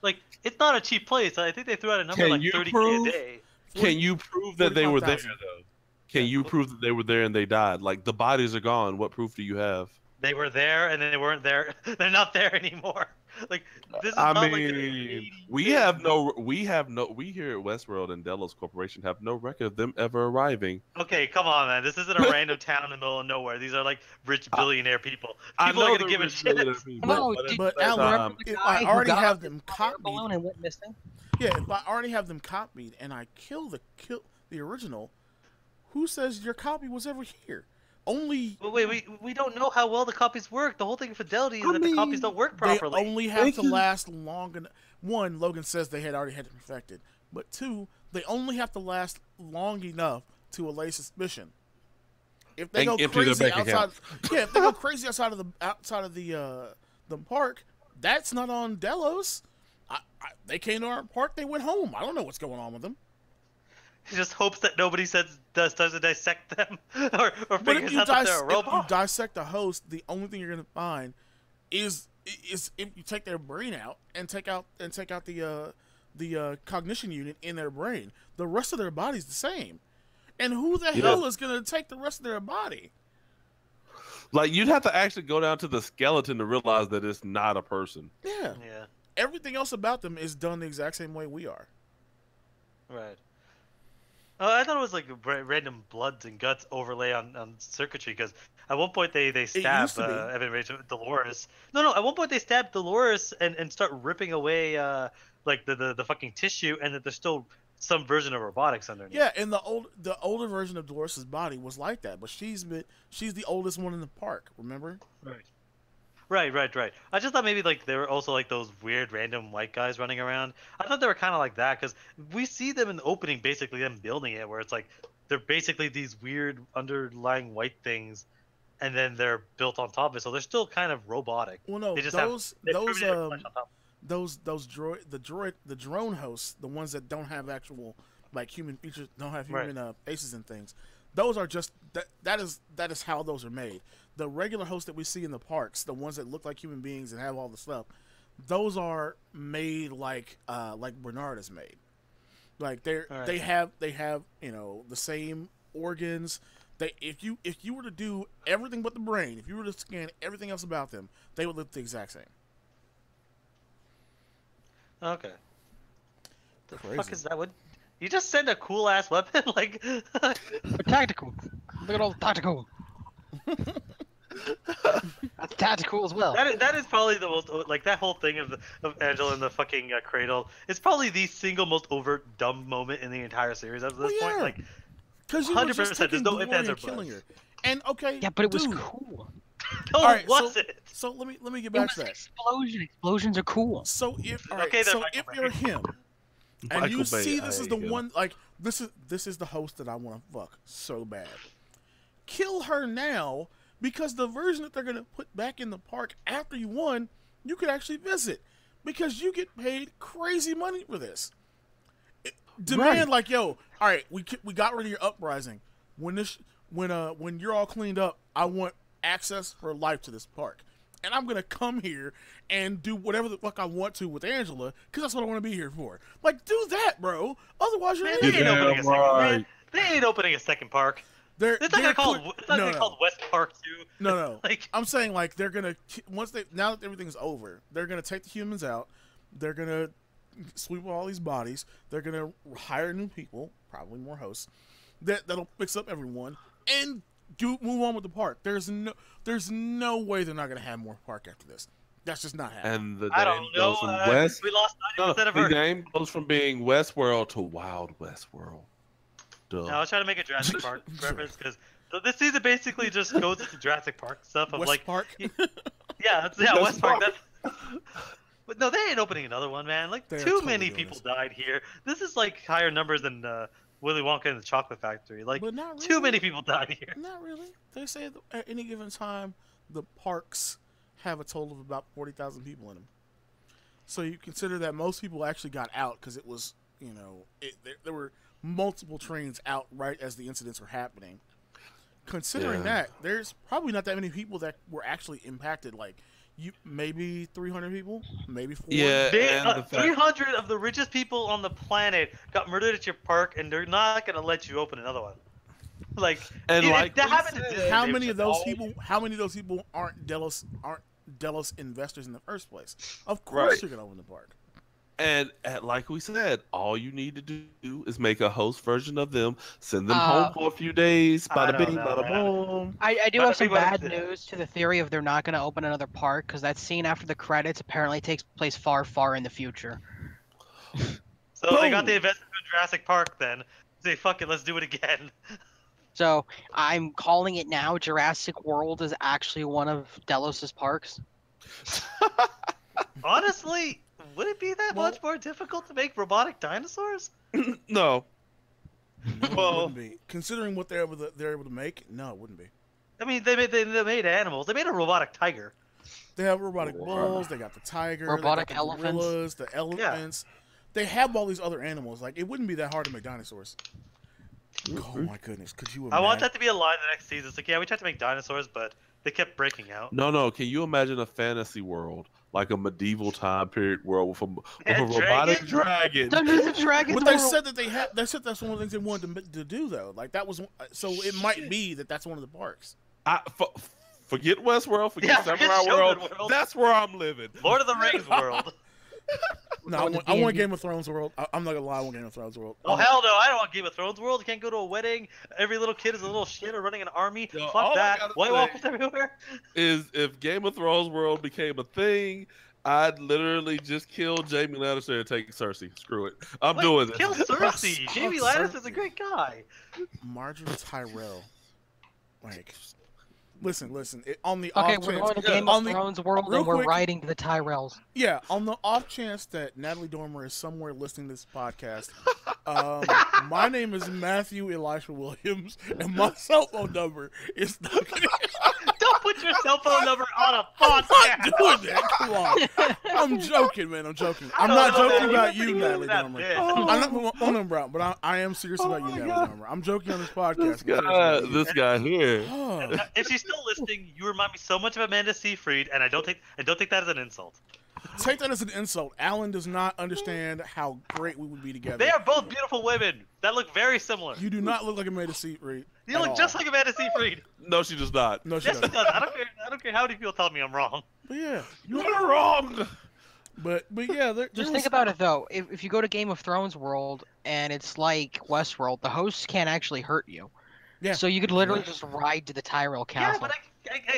Like, it's not a cheap place. I think they threw out a number like $30K a day. Can you prove that they were there though? Can you prove that they were there and they died? Like the bodies are gone. What proof do you have? They were there and then they weren't there. They're not there anymore. Like this is not like we here at Westworld and Delos Corporation have no record of them ever arriving. Okay, come on, man. This isn't a random town in the middle of nowhere. These are like rich billionaire people. People are gonna give a shit. But Alan, if I already have them copied, and went missing. Yeah, if I already have them copied and I kill the original, who says your copy was ever here? Only. But wait, we don't know how well the copies work. The whole thing of fidelity is that the copies don't work properly. They only have to last long enough. One, Logan says they had already had it perfected, but two, they only have to last long enough to allay suspicion. If they go crazy outside, if they go crazy outside of the park, that's not on Delos. They came to our park. They went home. I don't know what's going on with them. He just hopes that nobody doesn't dissect them or figures out that they're a robot. If you dissect a host, the only thing you're gonna find is if you take their brain out and take out the cognition unit in their brain. The rest of their body's the same. And who the hell is gonna take the rest of their body? Like you'd have to actually go down to the skeleton to realize that it's not a person. Yeah. Everything else about them is done the exact same way we are. Right. I thought it was like random bloods and guts overlay on circuitry because at one point they stab Evan Rachel Dolores. No, at one point they stab Dolores and start ripping away like the fucking tissue, and that there's still some version of robotics underneath. Yeah, and the older version of Dolores' body was like that, but she's the oldest one in the park. Remember? Right. I just thought maybe like they were also like those weird random white guys running around. I thought they were kind of like that because we see them in the opening, basically them building it, where it's like they're basically these weird underlying white things, and then they're built on top of it, so they're still kind of robotic. Well, no, the drone hosts, the ones that don't have actual like human features, don't have human faces and things. Those are just that is how those are made. The regular hosts that we see in the parks, the ones that look like human beings and have all the stuff, those are made like Bernard is made. Like they have the same organs. If you were to do everything but the brain, if you were to scan everything else about them, they would look the exact same. Okay. The Crazy. fuck is that? What? You just send a cool ass weapon like. They're tactical. Look at all the tactical. That's tactical as well. That is probably the most like that whole thing of Angela in the fucking cradle. It's probably the single most overt dumb moment in the entire series up to this point. Like, because you were just 100%, there's taking no glory ifs, ands, in or killing her. buts. And okay, Yeah, but it was dude, cool. No, All right, was it? So let me get It back was to an that. explosion. Explosions are cool. So if all right, Okay, then so Michael if Bay. you're him, and Michael you Bay, see I this is hate the him. one, like this is the host that I want to fuck so bad. Kill her now, because the version that they're gonna put back in the park after you won, you could actually visit, because you get paid crazy money for this. Demand Right. like, yo, all right, we got rid of your uprising. When you're all cleaned up, I want access for life to this park. And I'm going to come here and do whatever the fuck I want to with Angela, because that's what I want to be here for. Like, do that, bro. Otherwise, you're Man, an they idiot. ain't opening a second. right. Man, they ain't opening a second park. They're It's not gonna call. clear- It's not gonna be called West Park 2. No. Like, I'm saying, like, they're going to, now that everything's over, they're going to take the humans out. They're going to sweep all these bodies. They're going to hire new people, probably more hosts, that'll fix up everyone, and move on with the park. There's no way they're not going to have more park after this. That's just not happening. And the I name don't know. goes from West. We lost 90% of The our. name goes from being Westworld to Wild Westworld. Duh. No, I was trying to make a Jurassic Park reference because this season basically just goes into Jurassic Park stuff of West like, Park? yeah, West Park. But no, they ain't opening another one, man. Like They are too totally many doing people this. died here. This is like higher numbers than Willy Wonka and the Chocolate Factory. Like But not too really. many people died here. Not really. They say that at any given time, the parks have a total of about 40,000 people in them. So you consider that most people actually got out because it was, there were multiple trains out right as the incidents were happening. Considering Yeah. that, there's probably not that many people that were actually impacted. Like, maybe 300 people, maybe 4. Yeah, and the fact, 300 of the richest people on the planet got murdered at your park, and they're not gonna let you open another one. Like, And like that we happened to said- Disney. How They many were of those just, people? How many of those people aren't Delos investors in the first place? Of course, Right. you're gonna open the park. and like we said, all you need to do is make a host version of them, send them home for a few days, I bada don't bing, know, bada man. boom. I do But have some people- bad news to the theory of they're not going to open another park, because that scene after the credits apparently takes place far, far in the future. So they got Boom. the investment in Jurassic Park. Then say, fuck it, let's do it again. So I'm calling it now. Jurassic World is actually one of Delos's parks. Honestly, would it be that Well- much more difficult to make robotic dinosaurs? No, No, it Well- wouldn't be. Considering what they're able to make, no, it wouldn't be. I mean, they made animals. They made a robotic tiger. They have robotic bulls. They got the tiger. Robotic they got the elephants. gorillas, the elephants. They have all these other animals. Like, it wouldn't be that hard to make dinosaurs. Oh my goodness, could you imagine? I want that to be a line the next season. It's like, yeah, we tried to make dinosaurs, but they kept breaking out. no. Can you imagine a fantasy world, like a medieval time period world with a And robotic dragons? dragon? Dungeons and Dragons But they World. said that they said that's one of the things they wanted to do, though. Like, that was so it might be that's one of the parks. Forget Westworld, forget Yeah, forget Samurai Shogun World. World. That's where I'm living. Lord of the Rings world. No, Oh, the I want D&D. Game of Thrones world. I'm not gonna lie, I want Game of Thrones world. Oh hell no! I don't want Game of Thrones world. You can't go to a wedding. Every little kid is a little shit or running an army. Yo, Fuck all I that. gotta White say- Walkers everywhere. Is if Game of Thrones world became a thing, I'd literally just kill Jamie Lannister and take Cersei. Screw it. I'm Wait, doing this. Kill Cersei. Fuck Jamie Lannister's Cersei. a great guy. Marjorie Tyrell. Like, listen. On the Okay, off we're chance, going to Game on of the- Thrones World, real and we're quick- riding to the Tyrells. Yeah, on the off chance that Natalie Dormer is somewhere listening to this podcast, my name is Matthew Elisha Williams, and my cell phone number is not. Don't put your cell phone number on a I'm podcast. not doing that. Come on. I'm joking, man. I'm joking. I'm I not don't know, joking man. about You're you, pretty Natalie good at Dormer. that I'm bit. not putting my phone number out, but I am serious about you, my Natalie God. Dormer. I'm joking on this podcast. This guy here. Oh. If she's still listening, you remind me so much of Amanda Seyfried, and I don't take that as an insult. take that as an insult. Alan does not understand how great we would be together. They are both beautiful women that look very similar. You do not look like Amanda Seyfried. You look just like Amanda Seyfried. No, she does not. No, she Yes, she doesn't. does. I don't care how many people tell me I'm wrong. But yeah, You're wrong. but yeah, Just think about it though. If you go to Game of Thrones world and it's like Westworld, the hosts can't actually hurt you. Yeah. So you could literally just ride to the Tyrell Yeah, Castle. but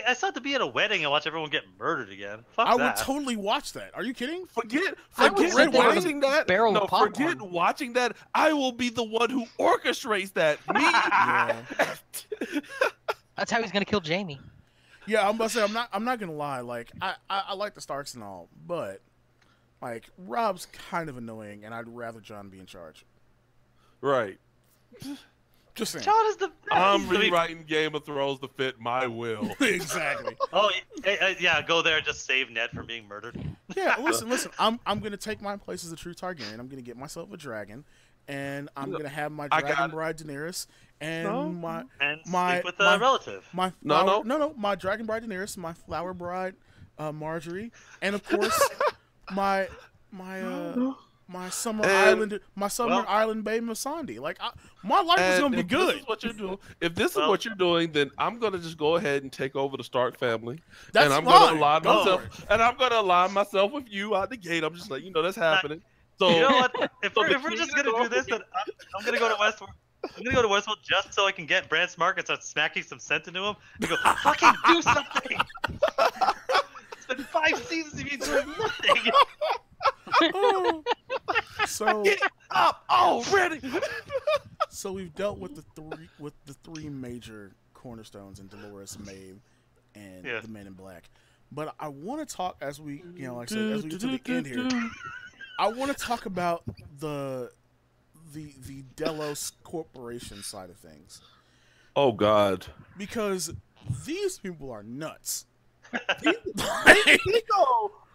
I still have to be at a wedding and watch everyone get murdered again. Fuck I that. would totally watch that. Are you kidding? Forget I would sit there with a watching that. barrel No, of popcorn. forget watching that. I will be the one who orchestrates that. Me. Yeah. That's how he's gonna kill Jamie. Yeah, I'm about to say I'm not gonna lie. Like I like the Starks and all, but like Rob's kind of annoying, and I'd rather Jon be in charge. Right. Just saying. John is the best. I'm rewriting Game of Thrones to fit my will. Exactly. Oh, yeah, go there and just save Ned from being murdered. Yeah, listen. I'm gonna take my place as a true Targaryen. I'm gonna get myself a dragon, and I'm gonna have my I got dragon it. bride Daenerys, and No. And my sleep with a relative. my No, flower, my dragon bride Daenerys, my flower bride Marjorie, and of course my summer island babe Missandei. Like my life is gonna be if good. This is what you're doing. If this is what you're doing, then I'm gonna just go ahead and take over the Stark family, That's and I'm fine. gonna align Go myself. for it. And I'm gonna align myself with you out the gate. I'm just like, that's happening. So You know what? If So we're just gonna do this, then I'm gonna go to Westworld. I'm gonna go to Westworld just so I can get Bran Smart and start smacking some sense into him and go, fucking do something! It's been 5 seasons of you doing nothing! So get up already. so we've dealt with the three major cornerstones in Dolores, Maeve, and the Men in Black. But I want to talk as we like I said, as we get to the end here. I want to talk about the Delos Corporation side of things, Oh God. because these people are nuts.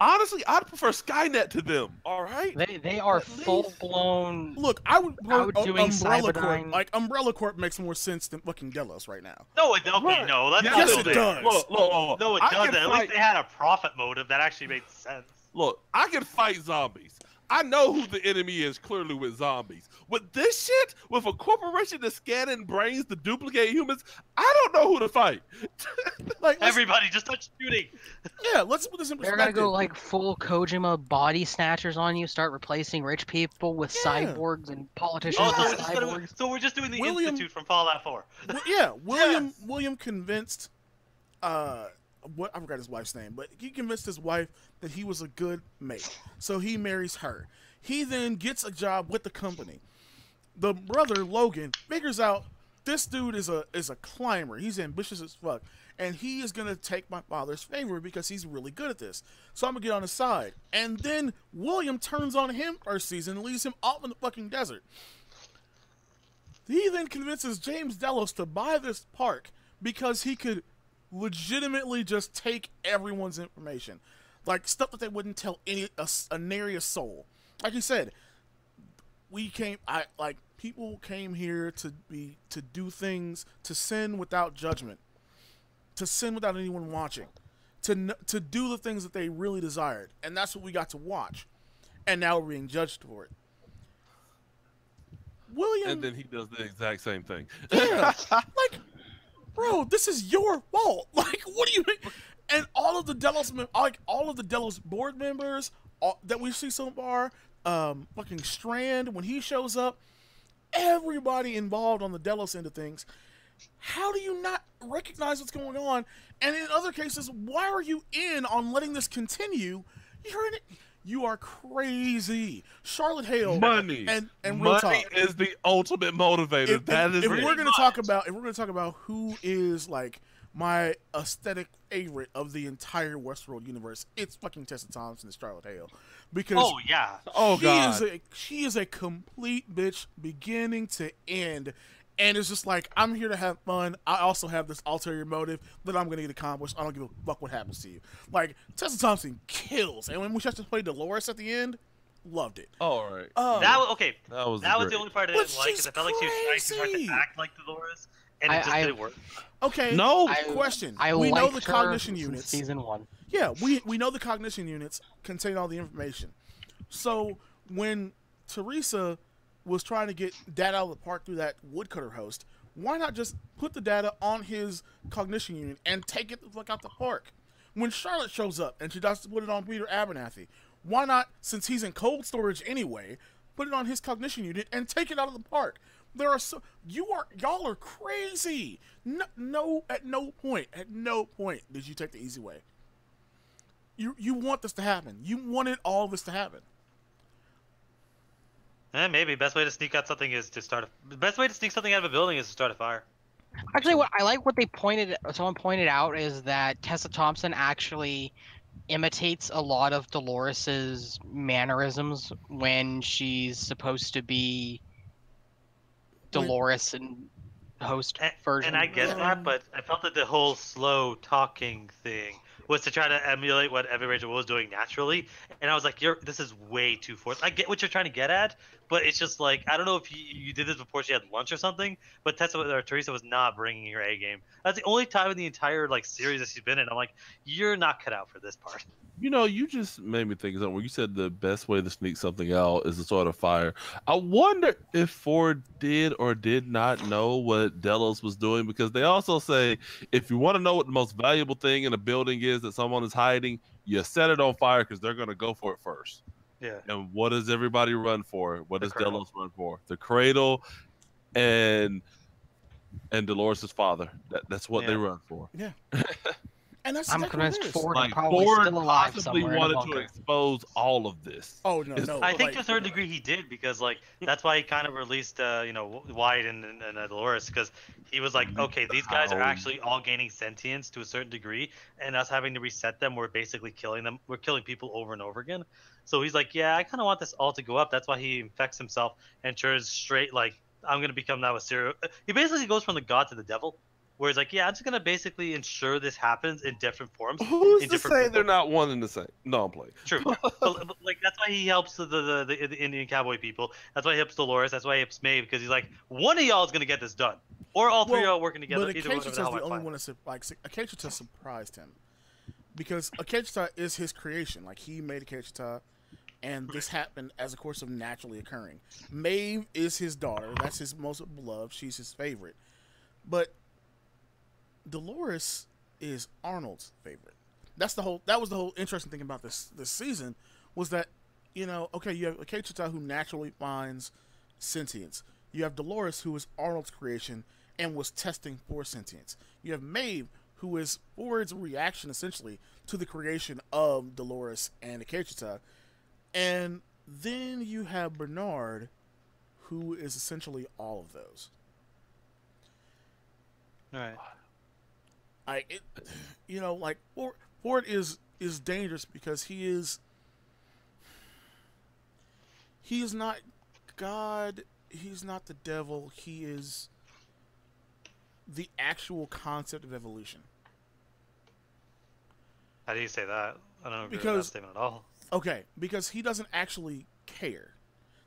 Honestly, I'd prefer Skynet to them. All right. They are full blown. Look, I would Outdoing Umbrella Corp. Cyberdyne. Like Umbrella Corp makes more sense than fucking Delos right now. No, okay, Right. no, that's Yes, not it the does. Look. No, it I doesn't. can At least they had a profit motive that actually made sense. Look, I can fight zombies. I know who the enemy is clearly with zombies. With this shit, with a corporation that's scanning brains to duplicate humans, I don't know who to fight. Like Everybody, just start shooting. let's put this in They're perspective. gonna go like full Kojima body snatchers on you. Start replacing rich people with Yeah. cyborgs and politicians Oh, with cyborgs. so we're just doing the William- Institute from Fallout 4. William convinced I forgot his wife's name, but he convinced his wife that he was a good mate. So he marries her. He then gets a job with the company. The brother, Logan, figures out this dude is a climber. He's ambitious as fuck. And he is gonna take my father's favor because he's really good at this. So I'm gonna get on his side. And then William turns on him first season and leaves him off in the fucking desert. He then convinces James Delos to buy this park because he could legitimately just take everyone's information, like stuff that they wouldn't tell a nary a soul. Like you said, people came here to do things, to sin without judgment, to sin without anyone watching, to do the things that they really desired, and that's what we got to watch, and now we're being judged for it. William, And then he does the exact same thing. yeah, like, bro, this is your fault. Like, what do you mean? And all of the Delos board members that we see so far, fucking Strand, when he shows up, everybody involved on the Delos end of things. How do you not recognize what's going on? And in other cases, why are you in on letting this continue? You're in it. You are crazy, Charlotte Hale. Money and real talk. Money is the ultimate motivator. If we're gonna talk about who is like my aesthetic favorite of the entire Westworld universe, it's fucking Tessa Thompson and Charlotte Hale, because Oh, yeah. Oh God. she is a complete bitch beginning to end. And it's just like, I'm here to have fun. I also have this ulterior motive that I'm going to get accomplished. I don't give a fuck what happens to you. Like, Tessa Thompson kills. And when we just played Dolores at the end, loved it. All right. That was great. the only part I But didn't like, because I felt like she was trying too hard crazy. to act like Dolores, and it just didn't work. Okay. No. Question. I we know liked the her cognition since units. season 1. Yeah, we know the cognition units contain all the information. So when Teresa was trying to get data out of the park through that woodcutter host, why not just put the data on his cognition unit and take it the fuck out the park? When Charlotte shows up and she does put it on Peter Abernathy, why not, since he's in cold storage anyway, put it on his cognition unit and take it out of the park? Y'all are crazy. No, at no point did you take the easy way. You want this to happen. You wanted all this to happen. Maybe best way to sneak out something is to start. The best way to sneak something out of a building is to start a fire. Actually, someone pointed out is that Tessa Thompson actually imitates a lot of Dolores's mannerisms when she's supposed to be Dolores and host version. And I get that, but I felt that the whole slow talking thing was to try to emulate what Evan Rachel was doing naturally, and I was like, this is way too forced. I get what you're trying to get at, but it's just like, I don't know if you did this before she had lunch or something, but Teresa was not bringing her A game. That's the only time in the entire series that she's been in. I'm like, you're not cut out for this part. You just made me think of something. When you said the best way to sneak something out is to sort of fire. I wonder if Ford did or did not know what Delos was doing, because they also say if you want to know what the most valuable thing in a building is that someone is hiding, you set it on fire because they're going to go for it first. Yeah. And what does everybody run for? What does cradle. Delos run for? The cradle and Dolores' father. That's what they run for. Yeah. And that's I'm exactly convinced what it is. Ford Like, probably Ford still alive possibly somewhere in a wanted to bunker. expose all of this. Oh no. I think to a certain degree he did, because that's why he kind of released Wyatt and Dolores, because he was like, okay, these guys are actually all gaining sentience to a certain degree, and us having to reset them, we're basically killing them. We're killing people over and over again. So he's like, yeah, I kind of want this all to go up. That's why he infects himself and turns straight I'm gonna become now a serial. He basically goes from the god to the devil. Where he's like, yeah, I'm just gonna basically ensure this happens in different forms. Who's to say they're not one and the same? No, I'm playing. True. but that's why he helps the Indian cowboy people. That's why he helps Dolores. That's why he helps Maeve, because he's like, one of y'all is gonna get this done, or all three of y'all working together. But Either Akechita's the only one that Akechita surprised him, because Akechita is his creation. Like, he made Akechita, and this happened as a course of naturally occurring. Maeve is his daughter. That's his most beloved. She's his favorite. But Dolores is Arnold's favorite. That was the whole interesting thing about this season, was that, okay, you have Akechita, who naturally finds sentience. You have Dolores, who is Arnold's creation and was testing for sentience. You have Maeve, who is Ford's reaction essentially to the creation of Dolores and Akechita. And then you have Bernard, who is essentially all of those. All right. Ford is dangerous because he is not God, he's not the devil, he is the actual concept of evolution. How do you say that? I don't agree with that statement at all. Okay, because he doesn't actually care.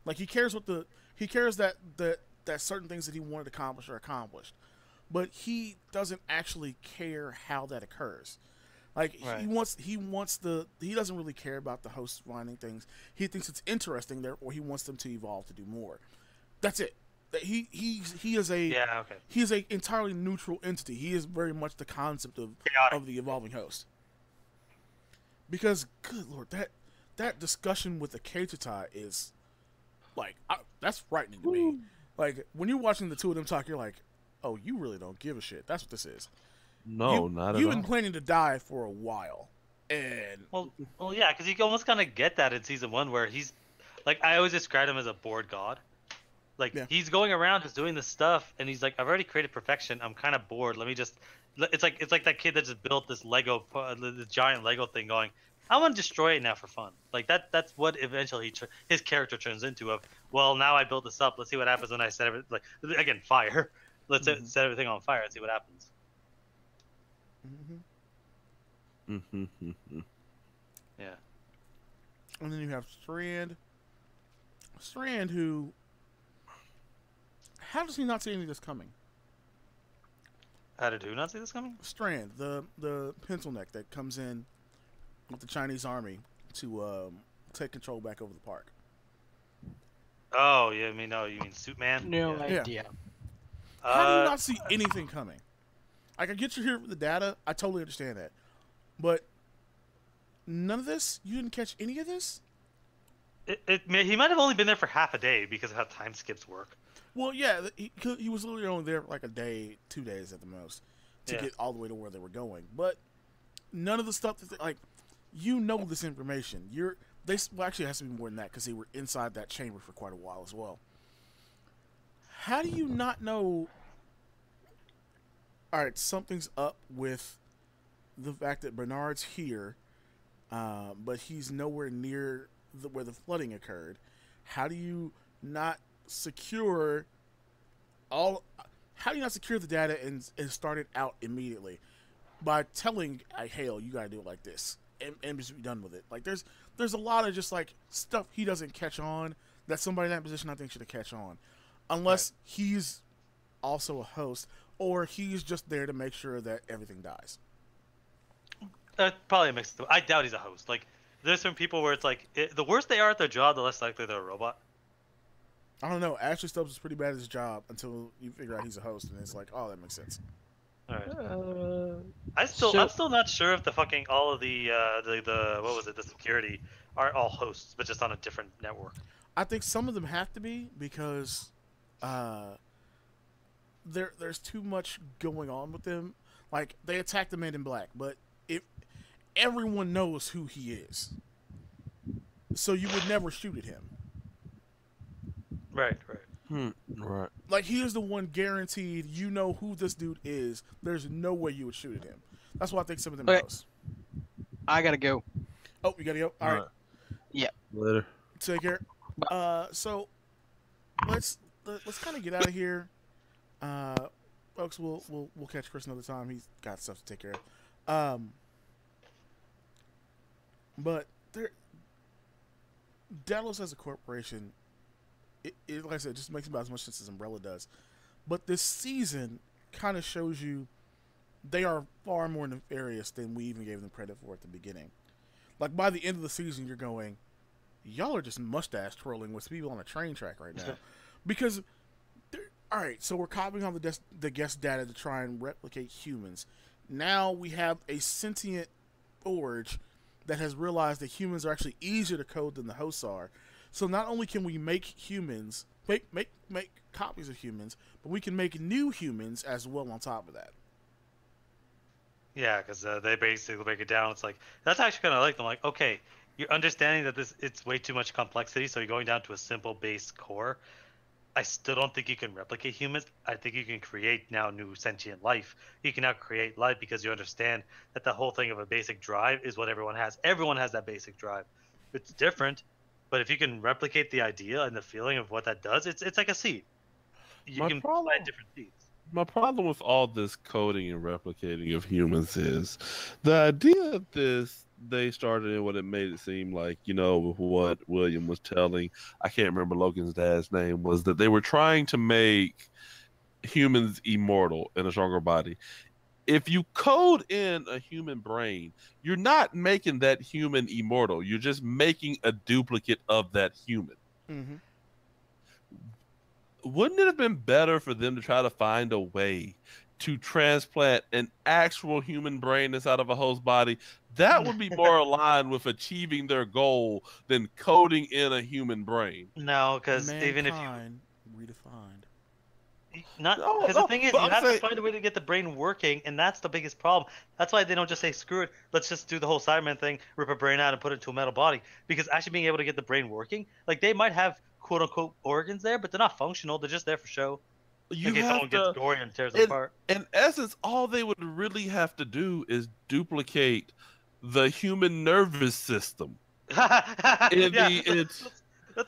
Like, he cares that certain things that he wanted to accomplish are accomplished. But he doesn't actually care how that occurs. Like, right. He doesn't really care about the hosts finding things. He thinks it's interesting, therefore he wants them to evolve to do more. That's it. He is a entirely neutral entity. He is very much the concept of the evolving host. Because, good lord, that discussion with the Akechita is that's frightening to me. Like, when you're watching the two of them talk, you're like, oh, you really don't give a shit. That's what this is. No, not at all. You've been planning to die for a while, and well, yeah, because you almost kind of get that in season 1, where he's like, I always describe him as a bored god. Like, he's going around just doing this stuff, and he's like, I've already created perfection. I'm kind of bored. Let me just. It's like that kid that just built this this giant Lego thing, going, I want to destroy it now for fun. Like, that's what eventually his character turns into. Of, well, now I built this up. Let's see what happens when I set everything. Like, again, fire. Let's set everything on fire and see what happens. Yeah. And then you have Strand. Strand, who... How does he not see any of this coming? How did who not see this coming? Strand, the pencil neck that comes in with the Chinese army to take control back over the park. Oh, yeah, you mean Suit Man? No Yeah. idea. How do you Uh, not see anything coming? Like, I get you here with the data. I totally understand that. But none of this? You didn't catch any of this? he might have only been there for half a day because of how time skips work. Well, yeah, he was literally only there for like a day, 2 days at the most, to get all the way to where they were going. But none of the stuff that this information. Actually, it has to be more than that because they were inside that chamber for quite a while as well. How do you not know? All right, something's up with the fact that Bernard's here, but he's nowhere near where the flooding occurred. How do you not secure How do you not secure the data and start it out immediately by telling Hale, you gotta do it like this and just be done with it? Like there's a lot of just like stuff he doesn't catch on that somebody in that position I think should have catch on, unless he's also a host or he's just there to make sure that everything dies. Probably a mix. I doubt he's a host. Like, there's some people where it's like the worse they are at their job, the less likely they're a robot. I don't know. Ashley Stubbs is pretty bad at his job until you figure out he's a host, and it's like, oh, that makes sense. All right. I'm still not sure if the fucking all of the what was it, the security are all hosts, but just on a different network. I think some of them have to be because there's too much going on with them. Like, they attacked the Man in Black, but if everyone knows who he is, so you would never shoot at him. Right. Right. Like, he is the one guaranteed. You know who this dude is. There's no way you would shoot at him. That's why I think some of them knows. I gotta go. Oh, you gotta go. All right. Yeah. Later. Take care. So let's kind of get out of here. Folks, we'll catch Chris another time. He's got stuff to take care of. But Delos as a corporation, it like I said, just makes about as much sense as Umbrella does. But this season kind of shows you they are far more nefarious than we even gave them credit for at the beginning. Like, by the end of the season, you're going, y'all are just mustache twirling with people on a train track right now. Because, all right, so we're copying on the guest data to try and replicate humans. Now we have a sentient forge that has realized that humans are actually easier to code than the hosts are. So not only can we make humans, make copies of humans, but we can make new humans as well on top of that. Yeah, because they basically break it down. It's like, that's actually kind of like them. Like, okay, you're understanding that it's way too much complexity, so you're going down to a simple base core. I still don't think you can replicate humans. I think you can create now new sentient life. You can now create life because you understand that the whole thing of a basic drive is what everyone has. Everyone has that basic drive. It's different, but if you can replicate the idea and the feeling of what that does, it's like a seed. You can plant different seeds. My problem with all this coding and replicating of humans is the idea of this. They started in what it made it seem like, with what William was telling. I can't remember Logan's dad's name, was that they were trying to make humans immortal in a stronger body. If you code in a human brain, you're not making that human immortal. You're just making a duplicate of that human. Mm-hmm. Wouldn't it have been better for them to try to find a way to transplant an actual human brain inside of a host body? That would be more aligned with achieving their goal than coding in a human brain. No, because even if you redefined. The thing is, you have to find a way to get the brain working, and that's the biggest problem. That's why they don't just say, screw it, let's just do the whole Cyberman thing, rip a brain out and put it into a metal body. Because actually being able to get the brain working, like, they might have quote-unquote organs there, but they're not functional. They're just there for show. Someone gets gory and tears it apart. In essence, all they would really have to do is duplicate the human nervous system. That's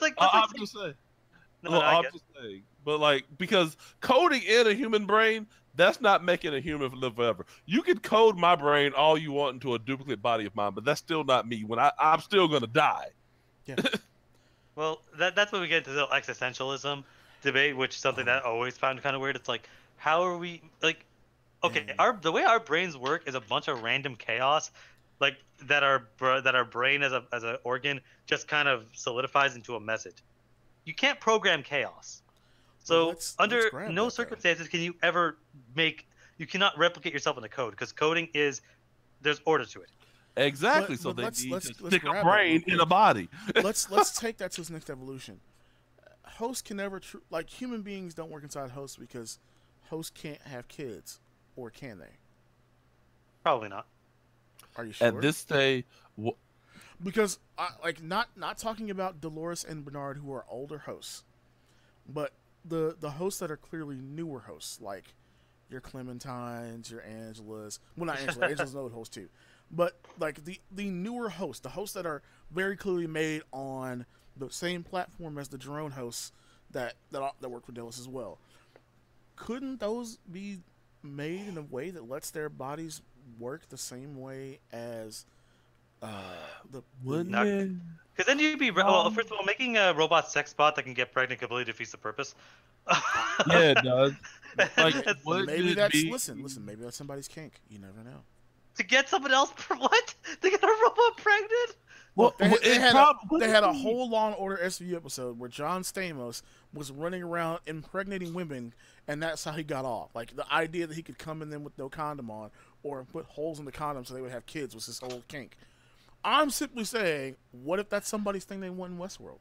like I'm just saying. I'm just saying. But, like, because coding in a human brain, that's not making a human live forever. You can code my brain all you want into a duplicate body of mine, but that's still not me. When I'm still gonna die. Yeah. Well, that's when we get into the existentialism debate, which is something that I always found kind of weird. It's like, how are we, like, okay, the way our brains work is a bunch of random chaos. Like, that our brain as a organ just kind of solidifies into a message. You can't program chaos. So Well, let's under grab no that, though. circumstances can you ever you cannot replicate yourself in a code, because coding is there's order to it. Exactly. But so they let's- need let's- to let's stick a grab that brain real in a body. let's take that to its next evolution. Hosts can never like human beings don't work inside hosts because hosts can't have kids, or can they? Probably not. Are you sure? At this stage, Because like not talking about Dolores and Bernard, who are older hosts, but the hosts that are clearly newer hosts, like your Clementines, your Angelas. Well, not Angela. Angela's an old host too, but like the newer hosts, the hosts that are very clearly made on the same platform as the drone hosts that work for Dallas as well. Couldn't those be made in a way that lets their bodies work the same way as the wouldn't Not- it? Because then you'd be well. First of all, making a robot sex bot that can get pregnant completely defeats the purpose. Yeah, it does. Like, That's- wouldn't maybe it that's be- listen, maybe that's somebody's kink. You never know. to get someone else what? To get a robot pregnant? Well, They it had probably a whole Law and Order SVU episode where John Stamos was running around impregnating women, and that's how he got off. Like the idea that he could come in them with no condom on, or put holes in the condom so they would have kids, was his whole kink. I'm simply saying, what if that's somebody's thing they want in Westworld?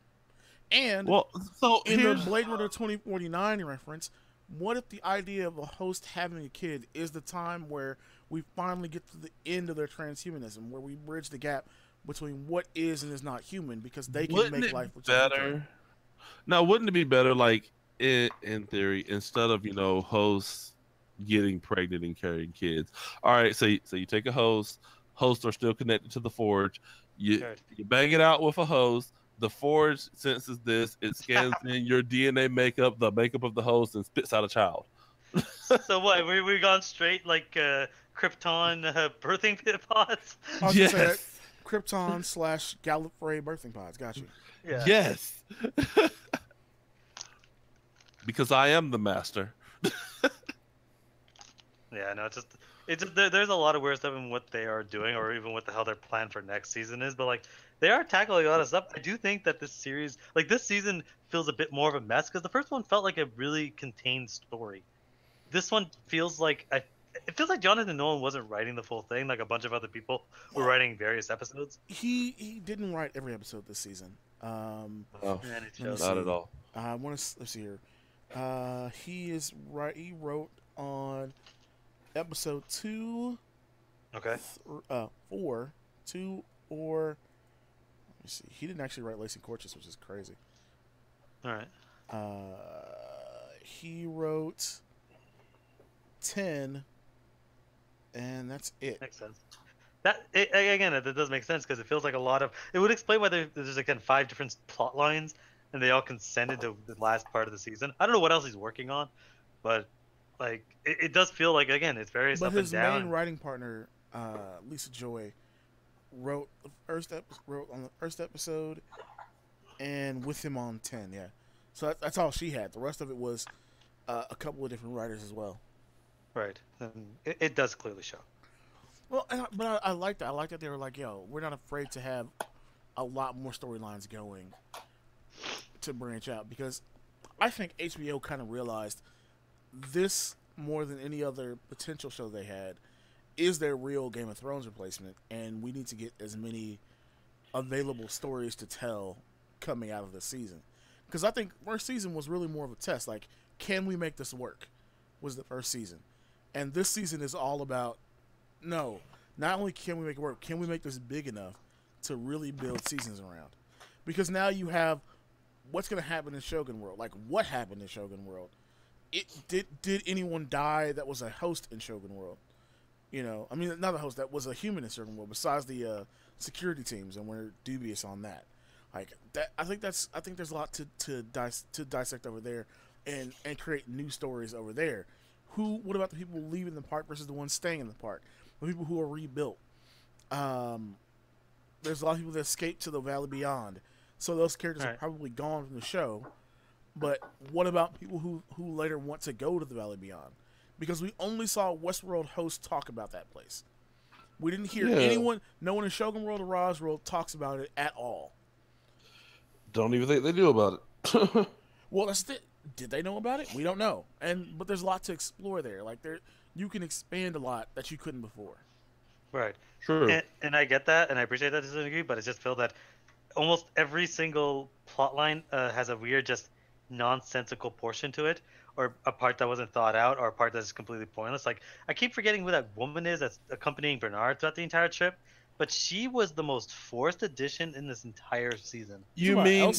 And Well, so in the here's Blade Runner 2049 reference, what if the idea of a host having a kid is the time where we finally get to the end of their transhumanism, where we bridge the gap between what is and is not human, because they can wouldn't make it life be whichever better? they can. Now, wouldn't it be better, like in theory, instead of hosts getting pregnant and carrying kids? All right, so you take a host. Hosts are still connected to the forge. You Sure. you bang it out with a host. The forge senses this. It scans in your DNA makeup, the makeup of the host, and spits out a child. So what? We gone straight like Krypton birthing pods? I was gonna say that Yes. Krypton / Gallifrey birthing pods. Got you. Yeah. Yes. Because I am the master. Yeah, no, it's just there's a lot of weird stuff in what they are doing, or even what the hell their plan for next season is. But like, they are tackling a lot of stuff. I do think that this series, like this season, feels a bit more of a mess, because the first one felt like a really contained story. This one feels like it feels like Jonathan Nolan wasn't writing the full thing. Like a bunch of other people were writing various episodes. He didn't write every episode this season. Oh, And it Let me shows. not see. at all. I want to let's see here. He wrote on episode 2, Okay. 4, 2 or let me see. He didn't actually write Lacey Corchus, which is crazy. All right. He wrote 10, and that's it. Makes sense. Again, that does make sense, because it feels like a lot of. It would explain why there's again 5 different plot lines, and they all consent into the last part of the season. I don't know what else he's working on, but like it does feel like, again, it's various But up his and down. main writing partner, Lisa Joy, wrote on the first episode, and with him on 10. Yeah, so that's all she had. The rest of it was a couple of different writers as well. Right. And it does clearly show. Well, but I like that. I like that they were like, "Yo, we're not afraid to have a lot more storylines going to branch out," because I think HBO kind of realized this more than any other potential show they had is their real Game of Thrones replacement, and we need to get as many available stories to tell coming out of this season. Because I think first season was really more of a test. Like, can we make this work? Was the first season. And this season is all about, no, not only can we make it work, can we make this big enough to really build seasons around? Because now you have what's going to happen in Shogun World. Like, what happened in Shogun World? Did anyone die that was a host in Shogun World? You know, I mean, not a host, that was a human in Shogun World, besides the security teams, and we're dubious on that. Like that, I think there's a lot to dissect over there, and create new stories over there. What about the people leaving the park versus the ones staying in the park? The people who are rebuilt. There's a lot of people that escaped to the Valley Beyond, so those characters are probably gone from the show. But what about people who later want to go to the Valley Beyond? Because we only saw Westworld hosts talk about that place. We didn't hear anyone. No one in Shogun World or Roz World talks about it at all. Don't even think they knew about it. Well, that's it. Did they know about it? We don't know. But there's a lot to explore there. Like you can expand a lot that you couldn't before. Right. Sure. And I get that, and I appreciate that to some degree, but I just feel that almost every single plot line has a weird, just nonsensical portion to it, or a part that wasn't thought out, or a part that's completely pointless. Like, I keep forgetting who that woman is that's accompanying Bernard throughout the entire trip, but she was the most forced addition in this entire season. You mean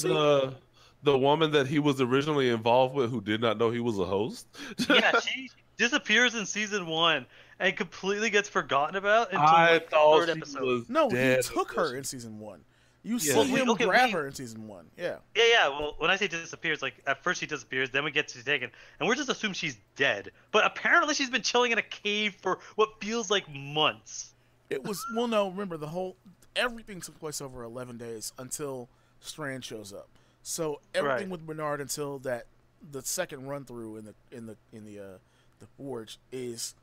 the woman that he was originally involved with who did not know he was a host? Yeah, she disappears in season 1 and completely gets forgotten about until I thought the third she episode. was No, dead. he took her in season 1. You Yeah. see him grab her in season 1. Yeah. Yeah. Well, when I say disappears, like at first she disappears, then we get to taken, and we're just assumed she's dead. But apparently she's been chilling in a cave for what feels like months. It was no. Remember everything took place over 11 days until Strand shows up. So everything with Bernard until the second run through in the forge is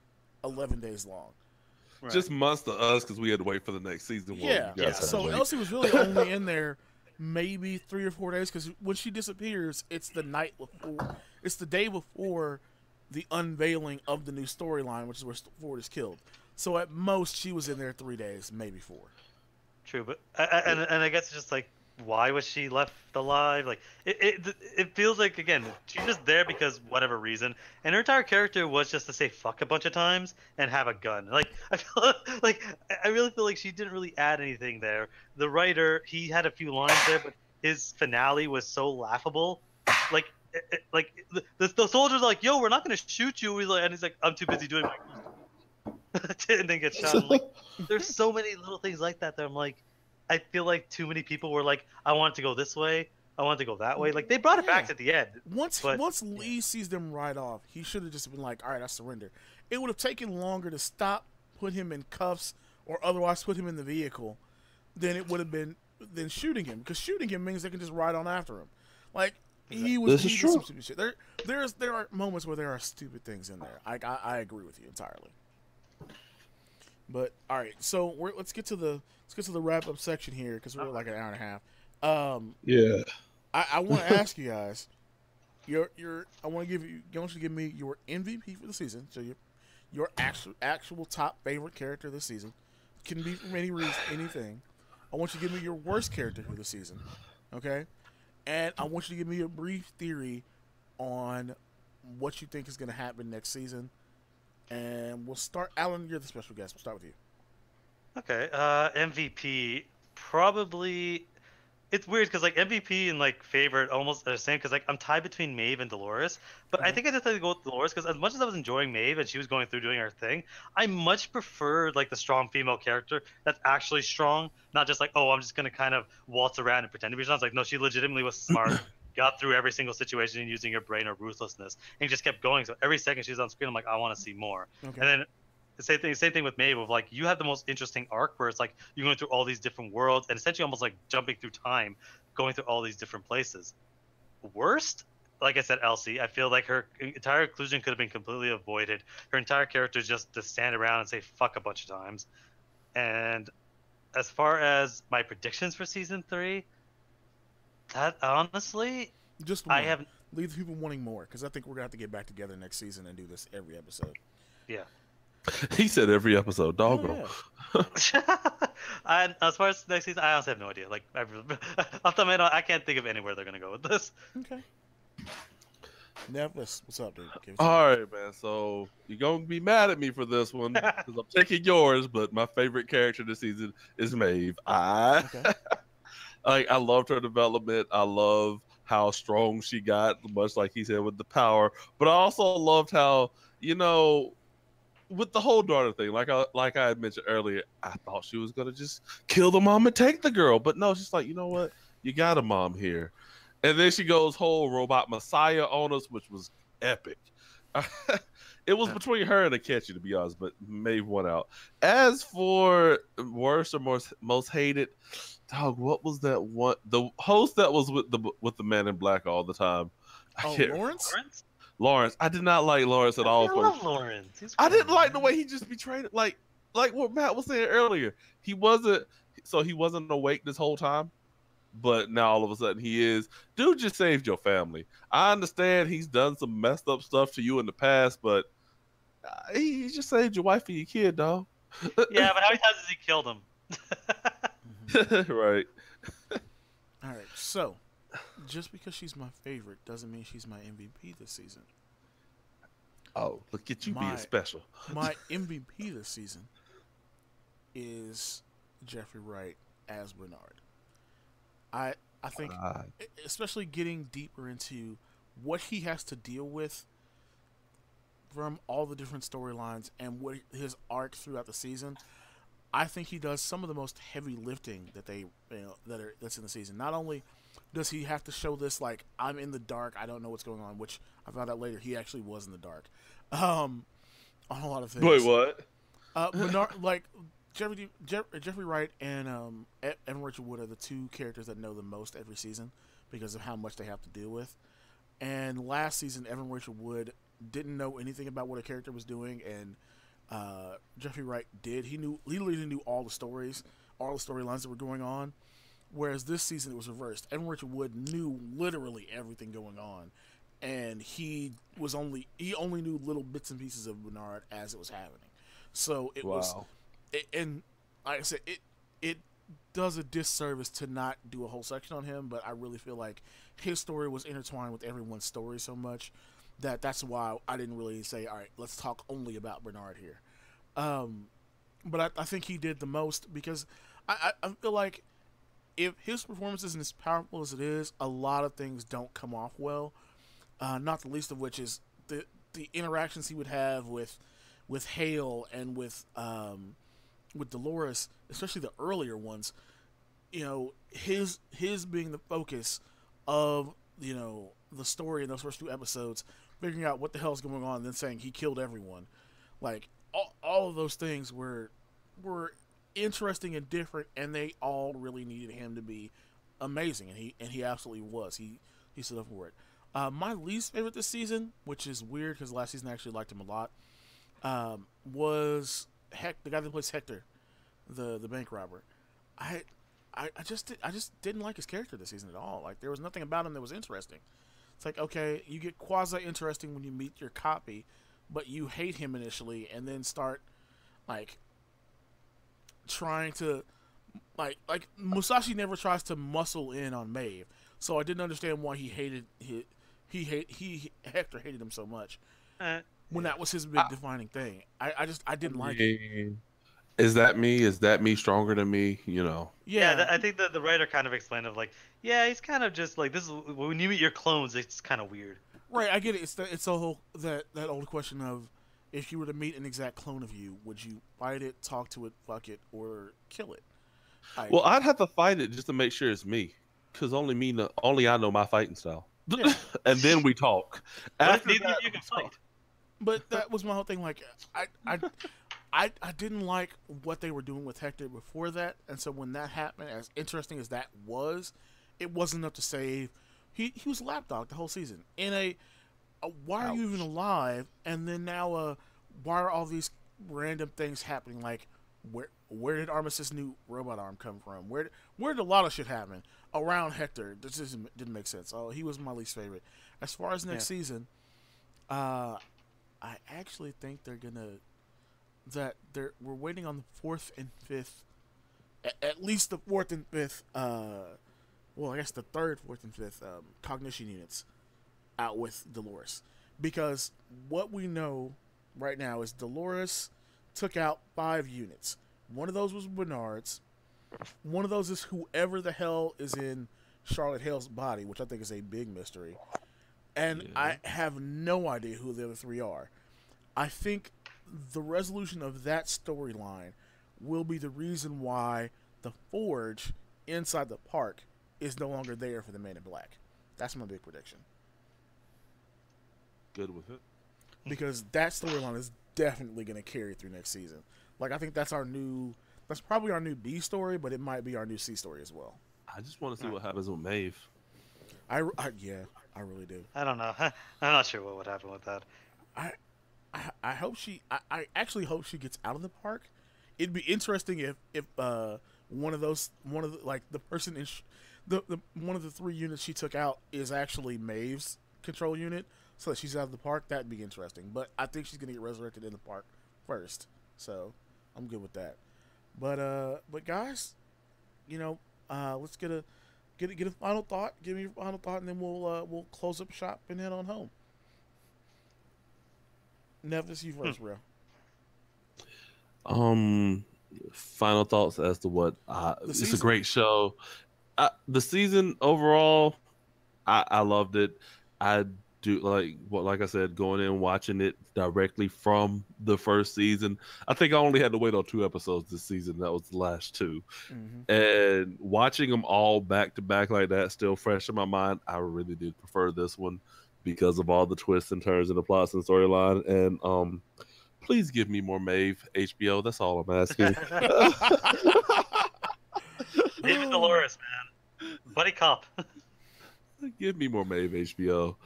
11 days long. Right. Just months to us because we had to wait for the next season. Yeah. So Elsie was really only in there maybe 3 or 4 days because when she disappears, it's the night before. It's the day before the unveiling of the new storyline, which is where Ford is killed. So at most, she was in there 3 days, maybe 4. True, but I guess it's just like, why was she left alive? Like it feels like, again, she's just there because whatever reason, and her entire character was just to say fuck a bunch of times and have a gun. Like I really feel like she didn't really add anything there. The writer, he had a few lines there, but his finale was so laughable. Like the soldiers are like, yo, we're not gonna shoot you. And he's like, I'm too busy doing my and then get shot. Like, there's so many little things like that I'm like, I feel like too many people were like, I want to go this way, I want to go that way. Like, they brought it back at the end. Once Lee sees them ride off, he should have just been like, all right, I surrender. It would have taken longer to stop, put him in cuffs, or otherwise put him in the vehicle than it would have been than shooting him. Because shooting him means they can just ride on after him. Like, he did some stupid shit. There are moments where there are stupid things in there. I agree with you entirely. But all right, so let's get to the wrap up section here because we're like an hour and a half. Yeah. I want to ask you guys, I want you to give me your MVP for the season. So your actual top favorite character this season can be from any reason, anything. I want you to give me your worst character for the season, okay? And I want you to give me a brief theory on what you think is going to happen next season. And we'll start. Alan, you're the special guest. We'll start with you. Okay. MVP probably. It's weird because like MVP and like favorite almost are the same because like I'm tied between Maeve and Dolores, but I think I decided to go with Dolores because as much as I was enjoying Maeve and she was going through doing her thing, I much preferred like the strong female character that's actually strong, not just like, oh, I'm just gonna kind of waltz around and pretend to be strong. It's like, no, she legitimately was smart. Got through every single situation using her brain or ruthlessness, and just kept going. So every second she's on screen, I'm like, I want to see more. Okay. And then the same thing with Maeve. Of like, you have the most interesting arc where it's like you're going through all these different worlds and essentially almost like jumping through time, going through all these different places. Worst, like I said, Elsie. I feel like her entire inclusion could have been completely avoided. Her entire character is just to stand around and say fuck a bunch of times. And as far as my predictions for season 3. That honestly, just one. I haven't leave the people wanting more because I think we're gonna have to get back together next season and do this every episode. Yeah, he said every episode, doggo. Oh, yeah. And as far as next season, I honestly have no idea. Like, off the top of my head, I can't think of anywhere they're gonna go with this. Okay. Nefas, what's up, dude? All right, man. So you're gonna be mad at me for this one because I'm taking yours, but my favorite character this season is Maeve. Okay. I loved her development. I love how strong she got, much like he said with the power. But I also loved how, with the whole daughter thing, like I had mentioned earlier, I thought she was gonna just kill the mom and take the girl, but no, she's like, you know what, you got a mom here, and then she goes whole robot messiah on us, which was epic. It was between her and Akechi, to be honest, but Maeve won out. As for worst or most hated, dog, what was that one? The host that was with the man in black all the time. Lawrence? Lawrence. I did not like Lawrence at all. I love Lawrence. I didn't like the way he just betrayed it. Like, like what Matt was saying earlier, he wasn't awake this whole time, but now all of a sudden he is. Dude just saved your family. I understand he's done some messed up stuff to you in the past, but he just saved your wife and your kid, dog. Yeah, but how many times has he killed him? Right. All right, so just because she's my favorite doesn't mean she's my MVP this season. Oh, look at you being special. My MVP this season is Jeffrey Wright as Bernard. I think, especially getting deeper into what he has to deal with from all the different storylines and what his arc throughout the season, I think he does some of the most heavy lifting that's in the season. Not only does he have to show this, like, I'm in the dark, I don't know what's going on, which I found out later he actually was in the dark on a lot of things. Wait, what? Bernard, like, Jeffrey Wright and Evan Rachel Wood are the two characters that know the most every season because of how much they have to deal with. And last season, Evan Rachel Wood didn't know anything about what a character was doing, and Jeffrey Wright did. He literally knew all the storylines that were going on. Whereas this season it was reversed. Evan Rachel Wood knew literally everything going on, and he only knew little bits and pieces of Bernard as it was happening. So it was, and like I said, it does a disservice to not do a whole section on him. But I really feel like his story was intertwined with everyone's story so much that's why I didn't really say, all right, let's talk only about Bernard here. But I think he did the most because I feel like if his performance isn't as powerful as it is, a lot of things don't come off well. Not the least of which is the interactions he would have with Hale and with Dolores, especially the earlier ones. You know, his being the focus of, you know, the story in those first two episodes, figuring out what the hell's going on, and then saying he killed everyone. Like all of those things were interesting and different, and they all really needed him to be amazing, and he absolutely was. He stood up for it. My least favorite this season, which is weird because last season I actually liked him a lot, was the guy that plays Hector, the bank robber. I just didn't like his character this season at all. Like, there was nothing about him that was interesting. It's like, okay, you get quasi interesting when you meet your copy, but you hate him initially and then start like trying to like Musashi never tries to muscle in on Maeve, so I didn't understand why Hector hated him so much when that was his big defining thing. I didn't like it. Is that me? Is that me stronger than me? You know. Yeah, I think that the writer kind of explained of like, yeah, he's kind of just like, this is when you meet your clones, it's kind of weird. Right, I get it. It's a whole that old question of, if you were to meet an exact clone of you, would you fight it, talk to it, fuck it, or kill it? Well, I'd have to fight it just to make sure it's me, because only I know my fighting style. Yeah. And then we talk. After neither of you can fight. But that was my whole thing. Like, I didn't like what they were doing with Hector before that, and so when that happened, as interesting as that was, it wasn't enough to save. He was lapdog the whole season. In why are you even alive? And then now, why are all these random things happening? Like, where did Armistice's new robot arm come from? Where did a lot of shit happen around Hector? This didn't make sense. Oh, he was my least favorite. As far as next season, I actually think we're waiting on the fourth and fifth, at least the fourth and fifth. Well, I guess the third, fourth, and fifth cognition units out with Dolores, because what we know right now is Dolores took out 5 units. One of those was Bernard's. One of those is whoever the hell is in Charlotte Hale's body, which I think is a big mystery. And I have no idea who the other 3 are. I think the resolution of that storyline will be the reason why the Forge inside the park is no longer there for the Man in Black. That's my big prediction. Good with it. Because that storyline is definitely going to carry through next season. Like, I think that's probably our new B story, but it might be our new C story as well. I just want to see what happens with Maeve. I really do. I don't know. I'm not sure what would happen with that. I hope I actually hope she gets out of the park, it'd be interesting if one of the like the person in the one of the 3 units she took out is actually Maeve's control unit, so that she's out of the park. That'd be interesting. But I think she's gonna get resurrected in the park first, so I'm good with that. But guys, let's get a final thought. Give me your final thought, and then we'll close up shop and head on home. Nefas, you first, bro. Final thoughts as to what it's season. a great show. The season overall, I loved it. I do like I said, going in and watching it directly from the first season. I think I only had to wait on 2 episodes this season. That was the last 2. Mm-hmm. And watching them all back to back like that, still fresh in my mind. I really did prefer this one because of all the twists and turns in the plots and storyline. And please give me more Maeve, HBO. That's all I'm asking. David Dolores, man. Buddy cop. Give me more Maeve, HBO.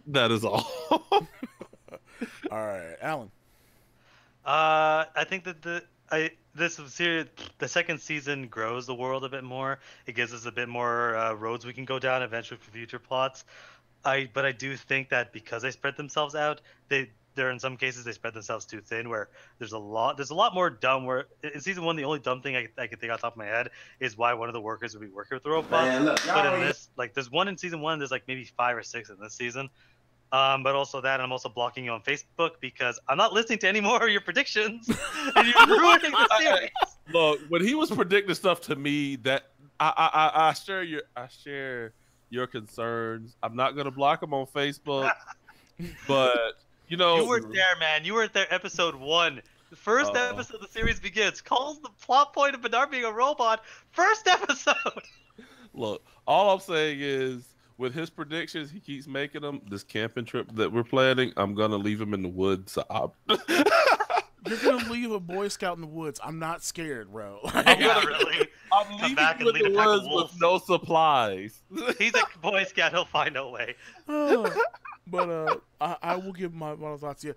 That is all. All right, Alan. I think that this series, the second season, grows the world a bit more. It gives us a bit more roads we can go down eventually for future plots. But I do think that because they spread themselves out, there in some cases they spread themselves too thin. Where there's a lot more dumb. Where in season 1, the only dumb thing I can think off the top of my head is why one of the workers would be working with the robot. Man, look, but in this, like, there's one in season 1. There's like maybe 5 or 6 in this season. But also that, I'm also blocking you on Facebook because I'm not listening to any more of your predictions, and you're ruining the series. Look, when he was predicting stuff to me, that I share your concerns. I'm not gonna block him on Facebook, but you weren't there, man. You weren't there. Episode 1, the first episode of the series begins, calls the plot point of Bernard being a robot. First episode. Look, all I'm saying is, with his predictions, he keeps making them. This camping trip that we're planning, I'm gonna leave him in the woods. You're gonna leave a Boy Scout in the woods. I'm not scared, bro. Really. I'm leaving back him and in lead the a pack of woods wolves. with no supplies. He's a Boy Scout. He'll find a way. But I will give my final thoughts here.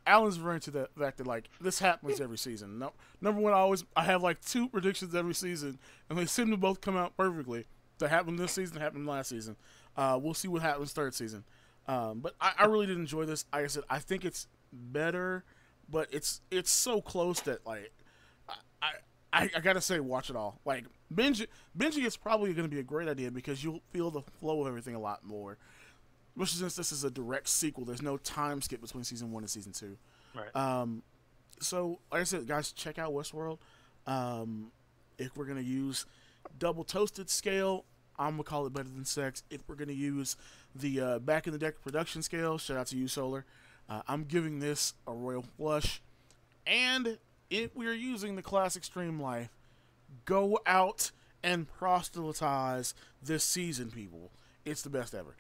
Alan's referring to the fact that, like, this happens every season. No, number one, I have like 2 predictions every season, and they seem to both come out perfectly. That happened this season, happened last season. We'll see what happens third season. But I really did enjoy this. Like I said, I think it's better, but it's so close that, like, I gotta say, watch it all. Like, binging is probably going to be a great idea because you'll feel the flow of everything a lot more. Especially since this is a direct sequel, there's no time skip between season 1 and season 2. Right. So, like I said, guys, check out Westworld. If we're gonna use double toasted scale, I'm gonna call it better than sex. If we're gonna use the back in the deck production scale, shout out to you, Solar. I'm giving this a royal flush. And if we're using the classic Streamlife, go out and proselytize this season, people. It's the best ever.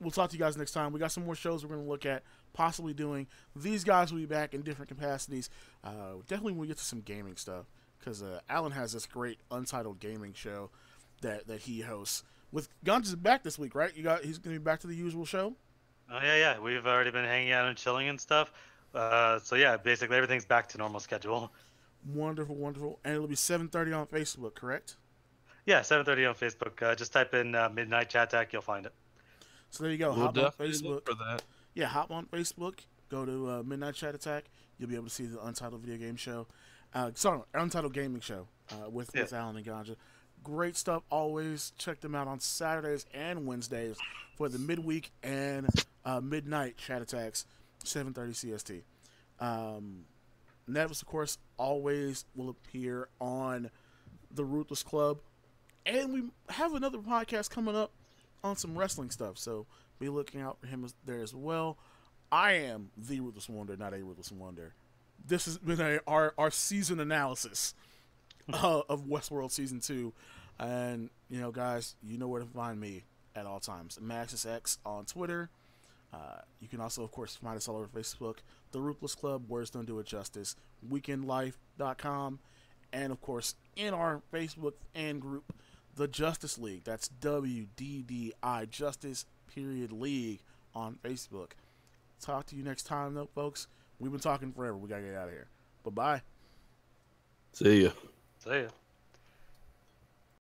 We'll talk to you guys next time. We got some more shows we're going to look at, possibly doing. These guys will be back in different capacities. Definitely when we get to some gaming stuff, because Alan has this great Untitled gaming show that he hosts. With Ganja's back this week, right? He's going to be back to the usual show? Oh, yeah. We've already been hanging out and chilling and stuff. So, yeah, basically everything's back to normal schedule. Wonderful, wonderful. And it'll be 7:30 on Facebook, correct? Yeah, 7:30 on Facebook. Just type in Midnight Chat Tech, you'll find it. So there you go. We'll Hop on definitely Facebook. look for that. Yeah, hop on Facebook. Go to Midnight Chat Attack. You'll be able to see the Untitled Video Game Show. Untitled Gaming Show with Alan and Ganja. Great stuff always. Check them out on Saturdays and Wednesdays for the midweek and midnight Chat Attacks, 7:30 CST. Nefas, of course, always will appear on the Ruthless Club. And we have another podcast coming up on some wrestling stuff, so be looking out for him there as well. I am the Ruthless Wonder, not a Ruthless Wonder. This has been our season analysis of Westworld Season 2. And, guys, you know where to find me at all times. MaxisX on Twitter. You can also, of course, find us all over Facebook. The Ruthless Club, Words Don't Do It Justice. WeekendLife.com. And, of course, in our Facebook fan group, the Justice League. That's WDDI Justice League on Facebook. Talk to you next time, though, folks. We've been talking forever. We got to get out of here. Bye-bye. See ya. See ya.